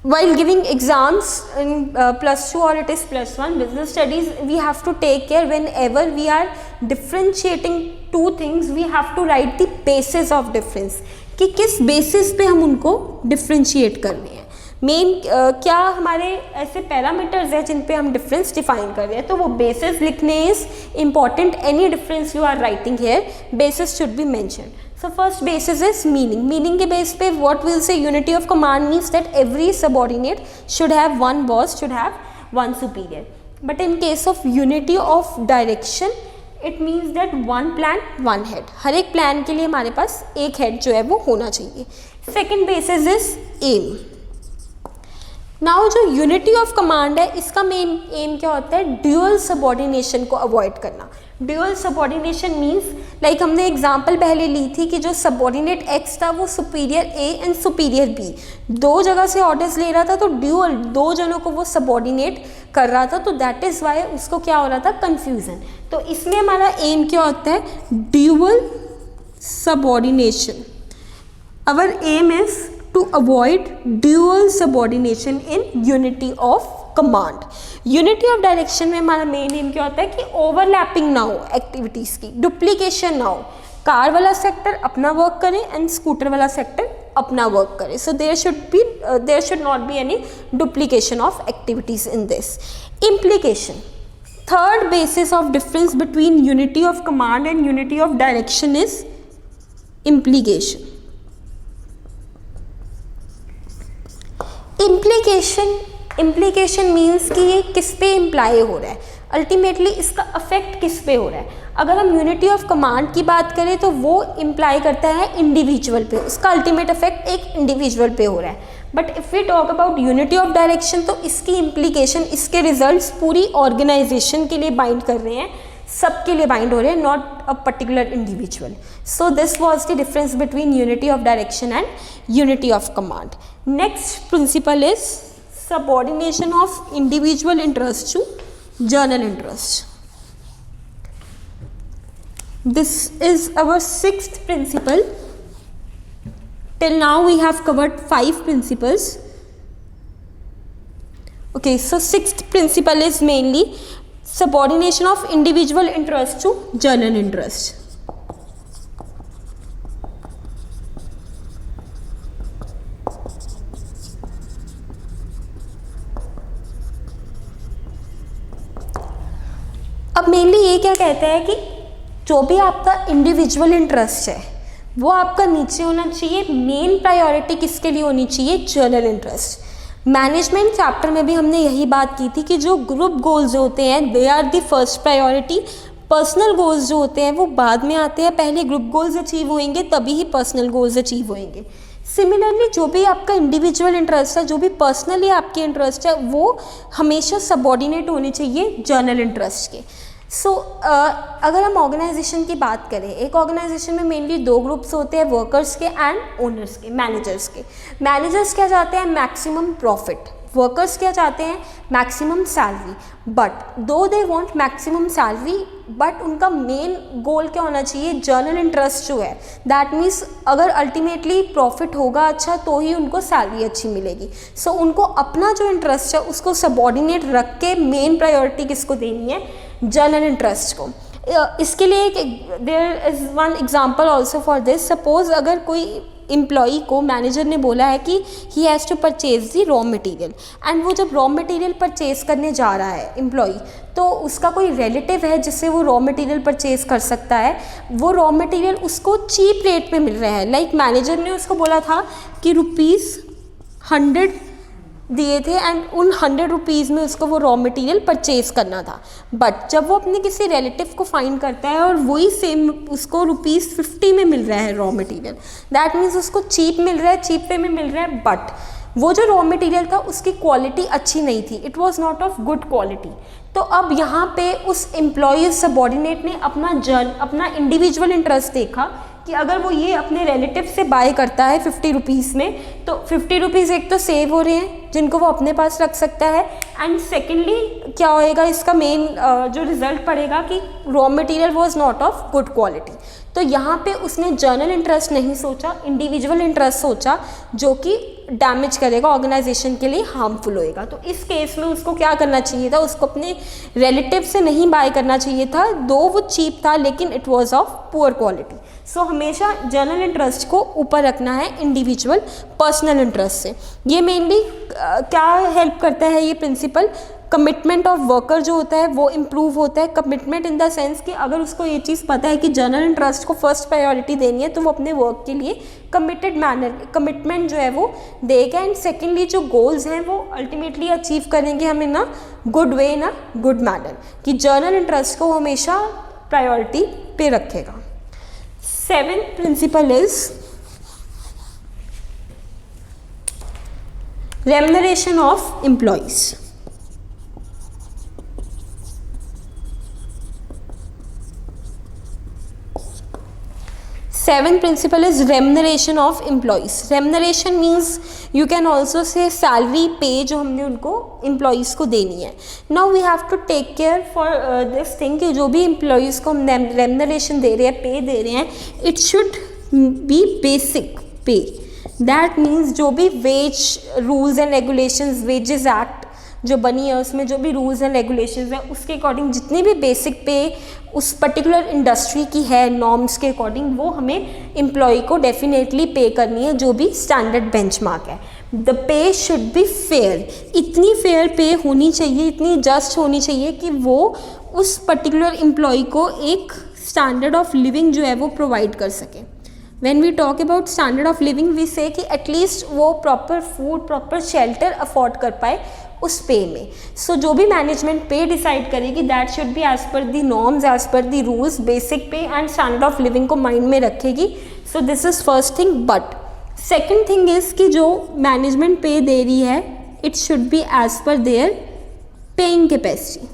Speaker 1: While giving exams in +2 or it is +1 business studies, we have to take care whenever we are differentiating two things, we have to write the basis of difference, कि किस basis पे हम उनको differentiate कर रहे हैं। Main क्या हमारे ऐसे पैरामीटर्स हैं जिन पे हम डिफरेंस डिफाइन कर रहे हैं, तो वो बेसिस लिखने is important. Any difference you are writing here, basis should be mentioned. So first basis is meaning. Meaning के base पे what we'll say unity of command means that every subordinate should have one boss, should have one superior. But in case of unity of direction, it means that one plan, one head. हर एक plan के लिए हमारे पास एक head जो है वो होना चाहिए। Second basis is aim. Now जो unity of command है, इसका मेन aim क्या होता है? Dual subordination को avoid करना। ड्यूअल सबऑर्डिनेशन मीन्स लाइक हमने एग्जांपल पहले ली थी कि जो सबऑर्डिनेट एक्स था वो superior A and superior B, दो जगह से ऑर्डर्स ले रहा था, तो ड्यूअल दो जनों को वो सबऑर्डिनेट कर रहा था, तो दैट इज़ वाई उसको क्या हो रहा था? कन्फ्यूज़न। तो इसमें हमारा एम क्या होता है? Dual subordination. Our aim is to avoid dual subordination in unity of command. Unity of direction में हमारा मेन एम क्या होता है कि ओवरलैपिंग ना हो एक्टिविटीज़ की, डुप्लीकेशन ना हो, कार वाला सेक्टर अपना वर्क करे एंड स्कूटर वाला सेक्टर अपना वर्क करे। So there should not be any duplication of activities in this. Implication, third basis of difference between unity of command and unity of direction is implication. Implication means कि ये किस पे imply हो रहा है, ultimately इसका affect किस पे हो रहा है। अगर हम यूनिटी ऑफ कमांड की बात करें तो वो इम्प्लाई करता है इंडिविजुअल पे, उसका अल्टीमेट इफेक्ट एक इंडिविजुअल पे हो रहा है। But if we talk about unity of direction, तो इसकी इम्प्लीकेशन, इसके रिजल्ट्स पूरी ऑर्गेनाइजेशन के लिए बाइंड कर रहे हैं, सबके लिए बाइंड हो रहे हैं, not a particular individual. So this was the difference between unity of direction and unity of command. Next principle is subordination of individual interest to general interest. This is our sixth principle. Till now we have covered 5 principles. Okay, so sixth principle is mainly subordination of individual interest to general interest. अब mainly ये क्या कहता है कि जो भी आपका individual interest है वो आपका नीचे होना चाहिए, मेन प्रायोरिटी किसके लिए होनी चाहिए, जर्नल इंटरेस्ट। मैनेजमेंट चैप्टर में भी हमने यही बात की थी कि जो ग्रुप गोल्स होते हैं they are the first priority, personal goals जो होते हैं वो बाद में आते हैं, पहले ग्रुप गोल्स अचीव होंगे तभी ही पर्सनल गोल्स अचीव होंगे। सिमिलरली जो भी आपका इंडिविजुअल इंटरेस्ट है, जो भी पर्सनली आपके इंटरेस्ट है, वो हमेशा सबऑर्डिनेट होने चाहिए जर्नल इंटरेस्ट के। अगर हम ऑर्गेनाइजेशन की बात करें, एक ऑर्गेनाइजेशन में मेनली दो ग्रुप्स होते हैं, वर्कर्स के एंड ओनर्स के, मैनेजर्स के। मैनेजर्स क्या चाहते हैं, मैक्सिमम प्रॉफिट। वर्कर्स क्या चाहते हैं, मैक्सिमम सैलरी। बट दो they want maximum salary, but उनका मेन गोल क्या होना चाहिए, जर्नल इंटरेस्ट जो है। दैट मीन्स अगर अल्टीमेटली प्रॉफिट होगा अच्छा तो ही उनको सैलरी अच्छी मिलेगी। उनको अपना जो इंटरेस्ट है उसको सबऑर्डिनेट रख के मेन प्रायोरिटी किसको देनी है, जर्नल इंटरेस्ट को। इसके लिए there is one example also for this. Suppose अगर कोई एम्प्लॉई को मैनेजर ने बोला है कि he has to purchase the raw material, and वो जब रॉ मटेरियल परचेज करने जा रहा है एम्प्लॉई, तो उसका कोई रिलेटिव है जिससे वो रॉ मटेरियल परचेज कर सकता है। वो रॉ मटेरियल उसको चीप रेट पे मिल रहा है। लाइक मैनेजर ने उसको बोला था कि ₹100 दिए थे एंड उन 100 रुपीज़ में उसको वो रॉ मटेरियल परचेज़ करना था। बट जब वो अपने किसी रिलेटिव को फाइंड करता है और वही सेम उसको ₹50 में मिल रहा है रॉ मटेरियल, दैट मीन्स उसको चीप मिल रहा है, चीप पे में मिल रहा है। बट वो जो रॉ मटेरियल था उसकी क्वालिटी अच्छी नहीं थी, it was not of good quality. तो अब यहाँ पे उस एम्प्लॉय सबऑर्डिनेट ने अपना इंडिविजुअल इंटरेस्ट देखा कि अगर वो ये अपने रिलेटिव से बाय करता है 50 रुपीज़ में, तो 50 रुपीज़ एक तो सेव हो रहे हैं जिनको वो अपने पास रख सकता है, एंड सेकेंडली क्या होएगा, इसका मेन जो रिजल्ट पड़ेगा कि raw material was not of good quality. तो यहाँ पे उसने जर्नल इंटरेस्ट नहीं सोचा, इंडिविजुअल इंटरेस्ट सोचा, जो कि डैमेज करेगा, ऑर्गेनाइजेशन के लिए हार्मफुल होएगा। तो इस केस में उसको क्या करना चाहिए था, उसको अपने रिलेटिव से नहीं बाय करना चाहिए था, दो वो चीप था लेकिन it was of poor quality. हमेशा जर्नल इंटरेस्ट को ऊपर रखना है इंडिविजुअल पर्सनल इंटरेस्ट से। ये मेनली क्या हेल्प करता है ये प्रिंसिपल, कमिटमेंट ऑफ वर्कर जो होता है वो इम्प्रूव होता है। कमिटमेंट इन द सेंस कि अगर उसको ये चीज़ पता है कि जर्नल इंटरेस्ट को फर्स्ट प्रायोरिटी देनी है तो वो अपने वर्क के लिए कमिटमेंट जो है वो देगा, एंड सेकेंडली जो गोल्स हैं वो अल्टीमेटली अचीव करेंगे हम in a good way, in a good manner, कि जर्नल इंटरेस्ट को हमेशा प्रायोरिटी पे रखेगा। 7th principle is remuneration of employees. Seventh principle is remuneration of employees. Remuneration means you can also say salary, pay जो हमने उनको employees को देनी है. Now we have to take care for this thing कि जो भी employees को हम remuneration दे रहे हैं, pay दे रहे हैं, it should be basic pay. That means जो भी wage rules and regulations, wages act जो बनी है उसमें जो भी रूल्स एंड रेगुलेशंस हैं उसके अकॉर्डिंग जितनी भी बेसिक पे उस पर्टिकुलर इंडस्ट्री की है नॉर्म्स के अकॉर्डिंग वो हमें एम्प्लॉय को डेफिनेटली पे करनी है, जो भी स्टैंडर्ड बेंचमार्क है। The pay should be fair, इतनी फेयर पे होनी चाहिए, इतनी जस्ट होनी चाहिए कि वो उस पर्टिकुलर एम्प्लॉय को एक स्टैंडर्ड ऑफ लिविंग जो है वो प्रोवाइड कर सके। When we talk about standard of living, we say कि एटलीस्ट वो proper food, proper shelter afford कर पाए उस पे में। सो जो भी मैनेजमेंट पे डिसाइड करेगी that should be as per the norms, as per the rules, basic pay and standard of living को माइंड में रखेगी। So this is first thing. But second thing is कि जो मैनेजमेंट पे दे रही है it should be as per their paying capacity.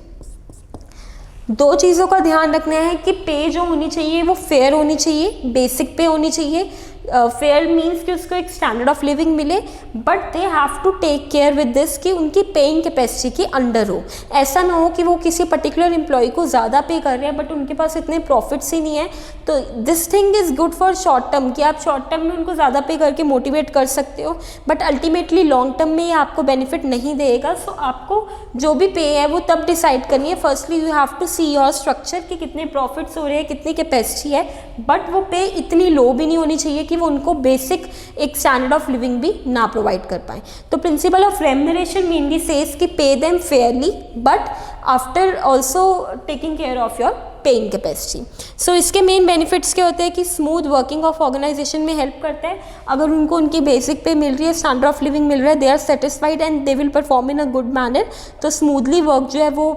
Speaker 1: दो चीज़ों का ध्यान रखना है कि पे जो होनी चाहिए वो फेयर होनी चाहिए, बेसिक पे होनी चाहिए। फेयर मीन्स कि उसको एक स्टैंडर्ड ऑफ लिविंग मिले, but they have to take care with this कि उनकी पेइंग कैपेसिटी के अंडर हो। ऐसा ना हो कि वो किसी पर्टिकुलर एम्प्लॉय को ज़्यादा पे कर रहे हैं बट उनके पास इतने प्रॉफिट्स ही नहीं है। तो this thing is good for short term कि आप शॉर्ट टर्म में उनको ज़्यादा पे करके मोटिवेट कर सकते हो, बट अल्टीमेटली लॉन्ग टर्म में ये आपको बेनिफिट नहीं देगा। सो आपको जो भी पे है वो तब डिसाइड करनी है। Firstly you have to see your structure कि कितने प्रॉफिट्स हो रहे हैं, कितनी कैपेसिटी है, बट वो पे इतनी लो भी नहीं होनी चाहिए कि वो उनको बेसिक एक स्टैंडर्ड ऑफ लिविंग भी ना प्रोवाइड कर पाएँ। तो principle of remuneration mainly says कि pay them fairly but after also taking care of your paying capacity. So इसके मेन बेनिफिट्स क्या होते हैं कि स्मूथ वर्किंग ऑफ ऑर्गेनाइजेशन में हेल्प करता है। अगर उनको उनकी बेसिक पे मिल रही है, स्टैंडर्ड ऑफ लिविंग मिल रहा है, they are satisfied and they will perform in a good manner, तो स्मूथली वर्क जो है वो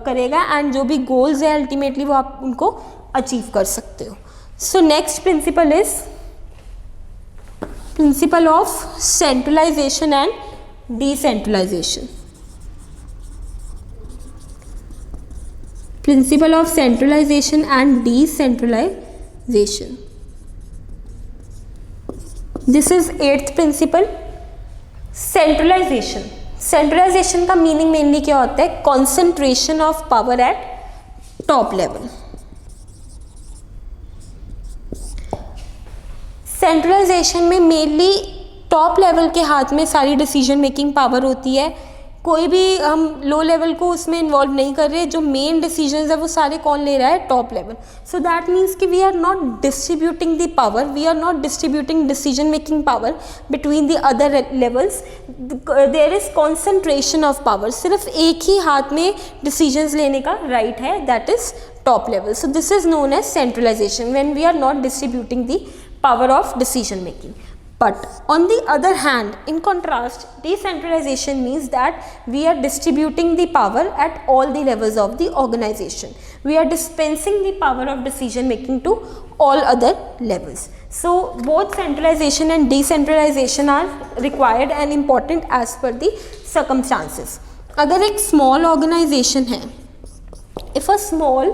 Speaker 1: करेगा एंड जो भी गोल्स है अल्टीमेटली वो आप उनको अचीव कर सकते हो। So next principle is principle of centralization and decentralization. Principle of centralization and decentralization. This is 8th principle. Centralization. Centralization का मीनिंग मेनली क्या होता है? Concentration of power at top level. Centralization में मेनली टॉप लेवल के हाथ में सारी decision making power होती है। कोई भी हम लो लेवल को उसमें इन्वॉल्व नहीं कर रहे, जो मेन डिसीजंस है वो सारे कौन ले रहा है? Top level. So that means कि we are not distributing the power, we are not distributing decision making power between the other levels, there is concentration of power. सिर्फ एक ही हाथ में डिसीजंस लेने का राइट है, that is top level. So this is known as centralization when we are not distributing the power of decision making. But on the other hand, in contrast, decentralization means that we are distributing the power at all the levels of the organization. We are dispensing the power of decision making to all other levels. So both centralization and decentralization are required and important as per the circumstances. अगर एक small organization है, if a small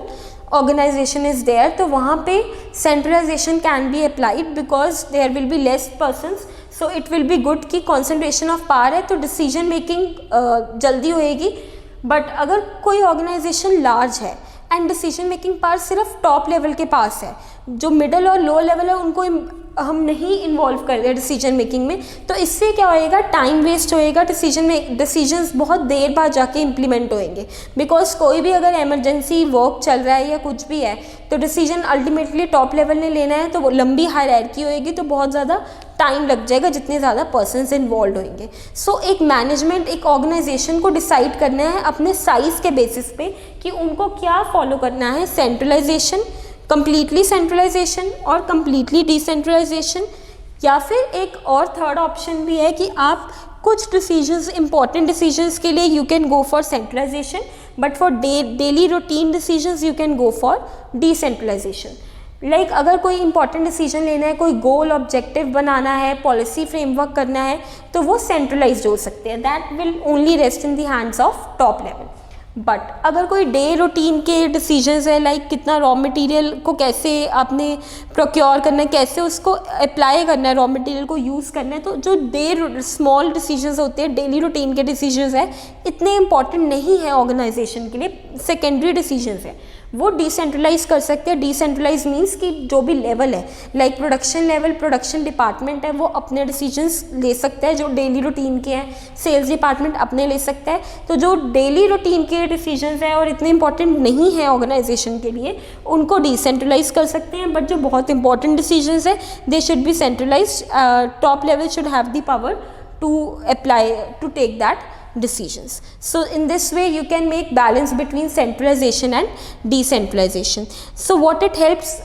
Speaker 1: organization is there, तो वहाँ पे centralization can be applied because there will be less persons, so it will be good कि concentration of power है तो decision making जल्दी होएगी। बट अगर कोई ऑर्गेनाइजेशन लार्ज है एंड डिसीजन मेकिंग पावर सिर्फ टॉप लेवल के पास है, जो मिडल और लो लेवल है उनको हम नहीं इन्वॉल्व कर रहे डिसीजन मेकिंग में, तो इससे क्या होएगा? टाइम वेस्ट होएगा, डिसीजंस बहुत देर बाद जाके इम्प्लीमेंट होएंगे। बिकॉज कोई भी अगर इमरजेंसी वर्क चल रहा है या कुछ भी है तो डिसीजन अल्टीमेटली टॉप लेवल ने लेना है, तो वो लंबी हायरार्की होएगी, तो बहुत ज़्यादा टाइम लग जाएगा जितने ज़्यादा पर्सनस इन्वॉल्व होंगे। सो एक मैनेजमेंट एक ऑर्गेनाइजेशन को डिसाइड करना है अपने साइज़ के बेसिस पे कि उनको क्या फॉलो करना है, सेंट्रलाइजेशन, कंप्लीटली सेंट्रलाइजेशन और कंप्लीटली डिसेंट्रलाइजेशन, या फिर एक और थर्ड ऑप्शन भी है कि आप कुछ डिसीजंस, इंपॉर्टेंट डिसीजंस के लिए you can go for centralization, but for daily routine decisions you can go for decentralization. Like अगर कोई इंपॉर्टेंट डिसीजन लेना है, कोई गोल ऑब्जेक्टिव बनाना है, पॉलिसी फ्रेमवर्क करना है, तो वो सेंट्रलाइज्ड हो सकते हैं, that will only rest in the hands of top level. But अगर कोई डे रूटीन के डिसीजंस है, लाइक कितना रॉ मटेरियल को कैसे आपने प्रोक्योर करना है, कैसे उसको अप्लाई करना है, रॉ मटेरियल को यूज़ करना है, तो जो स्मॉल डिसीजंस होते हैं, डेली रूटीन के डिसीजंस है, इतने इंपॉर्टेंट नहीं है ऑर्गेनाइजेशन के लिए, सेकेंडरी डिसीजंस है, वो डिसेंट्रलाइज कर सकते हैं। डिसेंट्रलाइज मीन्स कि जो भी लेवल है, like production level, production department है, वो अपने डिसीजंस ले सकता है जो डेली रूटीन के हैं, सेल्स डिपार्टमेंट अपने ले सकता है। तो जो डेली रूटीन के डिसीजंस हैं और इतने इंपॉर्टेंट नहीं है ऑर्गेनाइजेशन के लिए, उनको डिसेंट्रलाइज कर सकते हैं। बट जो बहुत इंपॉर्टेंट डिसीजंस है, they should be centralize, top level should have the power to apply, to take that decisions. So in this way you can make balance between centralization and decentralization. So what it helps,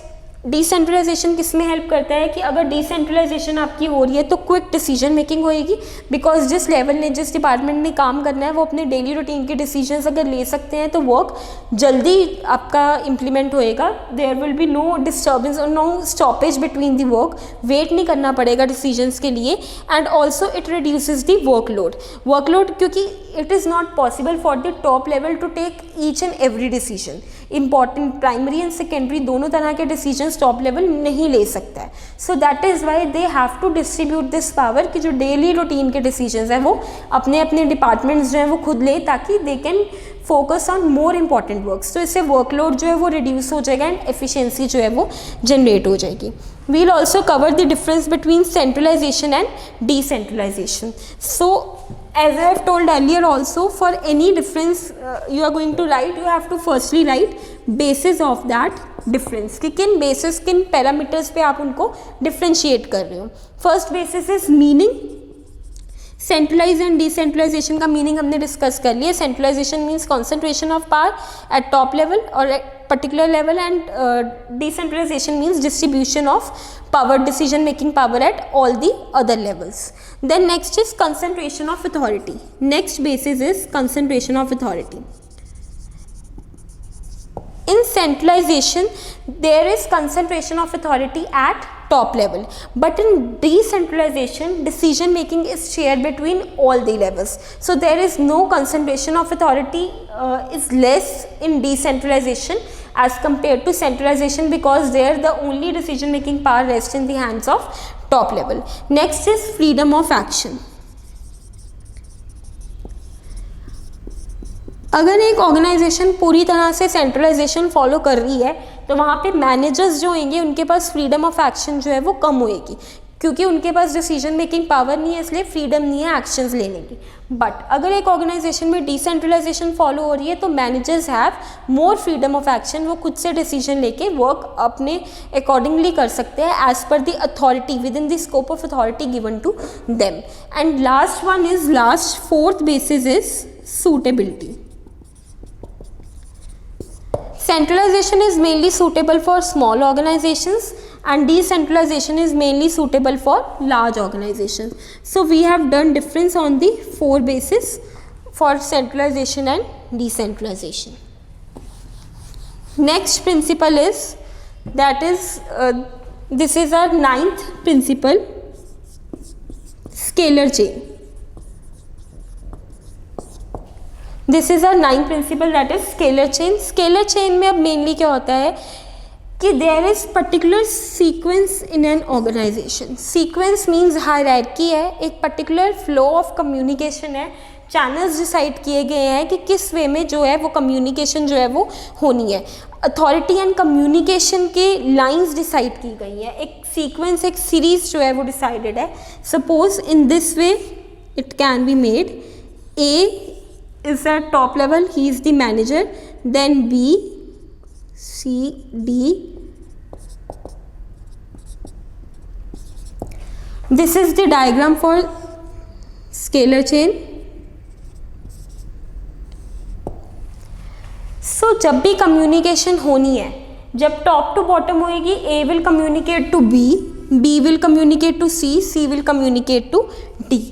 Speaker 1: decentralization किस में help करता है कि अगर decentralisation आपकी हो रही है तो क्विक डिसीजन मेकिंग होएगी, बिकॉज जिस लेवल ने, जिस डिपार्टमेंट ने काम करना है वो अपने डेली रूटीन के डिसीजंस अगर ले सकते हैं तो वर्क जल्दी आपका इम्प्लीमेंट होएगा। There will be no disturbance और no stoppage between the work, wait नहीं करना पड़ेगा डिसीजंस के लिए। And also it reduces the workload, क्योंकि it is not possible for the top level to take each and every decision. Important primary and secondary दोनों तरह के decisions top level नहीं ले सकता है। So that is why they have to distribute this power कि जो daily routine के डिसीजंस हैं वो अपने अपने डिपार्टमेंट्स जो हैं वो खुद ले, ताकि they can focus on more important works. तो इससे वर्कलोड जो है वो रिड्यूस हो जाएगा एंड एफिशिएंसी जो है वो जनरेट हो जाएगी। We will also cover the difference between centralization and decentralization. So As I have told earlier also, for any difference you are going to write, you have to firstly write basis of that difference, कि किन basis, किन parameters पे आप उनको differentiate कर रहे हो. First basis is meaning. Centralize and decentralization का मीनिंग हमने डिस्कस कर लिया. Centralization means concentration of power at top level और particular level, and decentralization means distribution of power, decision making power at all the other levels. Then next is concentration of authority. Next basis is concentration of authority. In centralization there is concentration of authority at top level, but in decentralization decision making is shared between all the levels. So there is no concentration of authority is less in decentralization as compared to centralization, because there the only decision making power rests in the hands of top level. Next is freedom of action. अगर एक organisation पूरी तरह से centralisation follow कर रही है तो वहाँ पे मैनेजर्स जो होंगे उनके पास फ्रीडम ऑफ एक्शन जो है वो कम होएगी, क्योंकि उनके पास डिसीजन मेकिंग पावर नहीं है, इसलिए फ्रीडम नहीं है एक्शंस लेने की. बट अगर एक ऑर्गेनाइजेशन में डिसेंट्रलाइजेशन फॉलो हो रही है तो managers have more freedom of action. वो खुद से डिसीजन लेके वर्क अपने अकॉर्डिंगली कर सकते हैं as per the authority, within the scope of authority given to them. And last one is fourth basis is suitability. Centralization is mainly suitable for small organizations and decentralization is mainly suitable for large organizations. So we have done difference on the four bases for centralization and decentralization. Next principle is this is our ninth principle, scalar chain. This is our ninth principle, that is scalar chain. Scalar chain में अब mainly क्या होता है कि there is particular sequence in an organization. Sequence means hierarchy है, एक particular flow of communication है, channels decide किए गए हैं कि किस वे में जो है वो कम्युनिकेशन जो है वो होनी है. अथॉरिटी एंड कम्युनिकेशन के लाइंस डिसाइड की गई है, एक सीक्वेंस, एक सीरीज जो है वो डिसाइडेड है. Suppose in this way it can be made. A is at top level, he is the manager, then B, C, D. This is the diagram for scalar chain. So जब भी communication होनी है, जब top to bottom होएगी, A will communicate to B, B will communicate to C, C will communicate to D.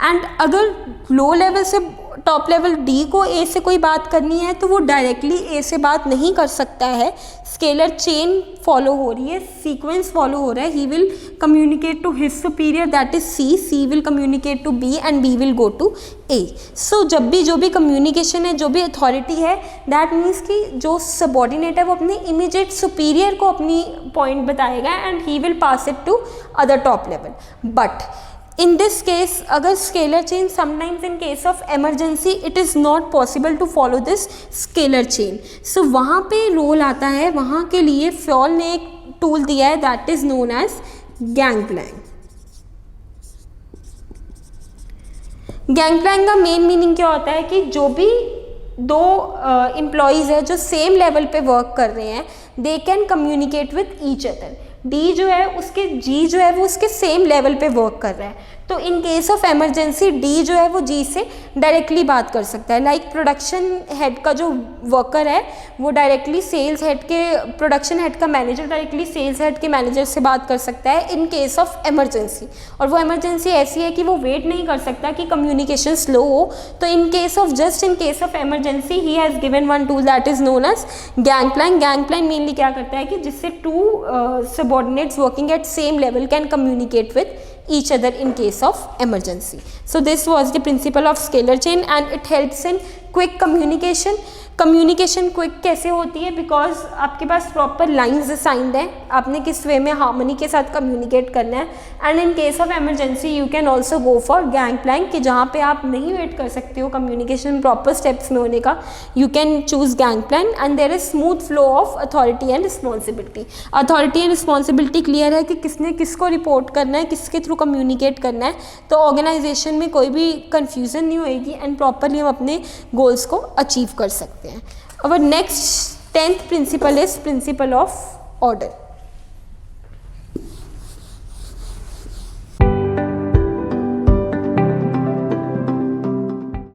Speaker 1: And अगर low level से top level D को ए से कोई बात करनी है तो वो डायरेक्टली ए से बात नहीं कर सकता है. स्केलर चेन फॉलो हो रही है, सीक्वेंस फॉलो हो रहा है. He will communicate to his superior, that is C, C will communicate to B and B will go to A. So जब भी जो भी कम्युनिकेशन है, जो भी अथॉरिटी है, दैट मीन्स कि जो सबॉर्डिनेट है वो अपने इमीडिएट सुपीरियर को अपनी पॉइंट बताएगा and he will pass it to other top level. But in this case अगर scalar chain, sometimes in case of emergency it is not possible to follow this scalar chain. so वहाँ पे role आता है, वहाँ के लिए फ्यॉल ने एक टूल दिया है that is known as गैंगप्लैंक. गैंगप्लैंक का मेन मीनिंग क्या होता है कि जो भी दो एम्प्लॉयज़ है जो सेम लेवल पे वर्क कर रहे हैं, they can communicate with each other. D जो है उसके जी जो है वो उसके सेम लेवल पे वर्क कर रहा है, तो in case of emergency D जो है वो जी से डायरेक्टली बात कर सकता है. लाइक प्रोडक्शन हेड का जो वर्कर है वो डायरेक्टली सेल्स हेड के, प्रोडक्शन हेड का मैनेजर डायरेक्टली सेल्स हेड के मैनेजर से बात कर सकता है इन केस ऑफ एमरजेंसी. और वो एमरजेंसी ऐसी है कि वो वेट नहीं कर सकता कि कम्युनिकेशन स्लो हो, तो in case of emergency he has given one tool that is known as gangplank. Gangplank mainly क्या करता है कि जिससे two subordinates working at same level can communicate with each other in case of emergency. So this was the principle of scalar chain and it helps in quick communication quick कैसे होती है, because आपके पास proper lines assigned है, आपने किस वे में harmony के साथ कम्युनिकेट करना है। And in case of emergency you can also go for gang plank, कि जहाँ पे आप नहीं वेट कर सकते हो कम्युनिकेशन प्रॉपर स्टेप्स में होने का, you can choose gang plank. And there is smooth flow of authority and responsibility. Authority and responsibility clear है कि किसने किसको रिपोर्ट करना है, किसके थ्रू कम्युनिकेट करना है, तो ऑर्गेनाइजेशन में कोई भी कन्फ्यूजन नहीं होएगी एंड प्रॉपरली हम अपने गोल्स को अचीव कर सकते हैं। Our next 10th principle is principle of order.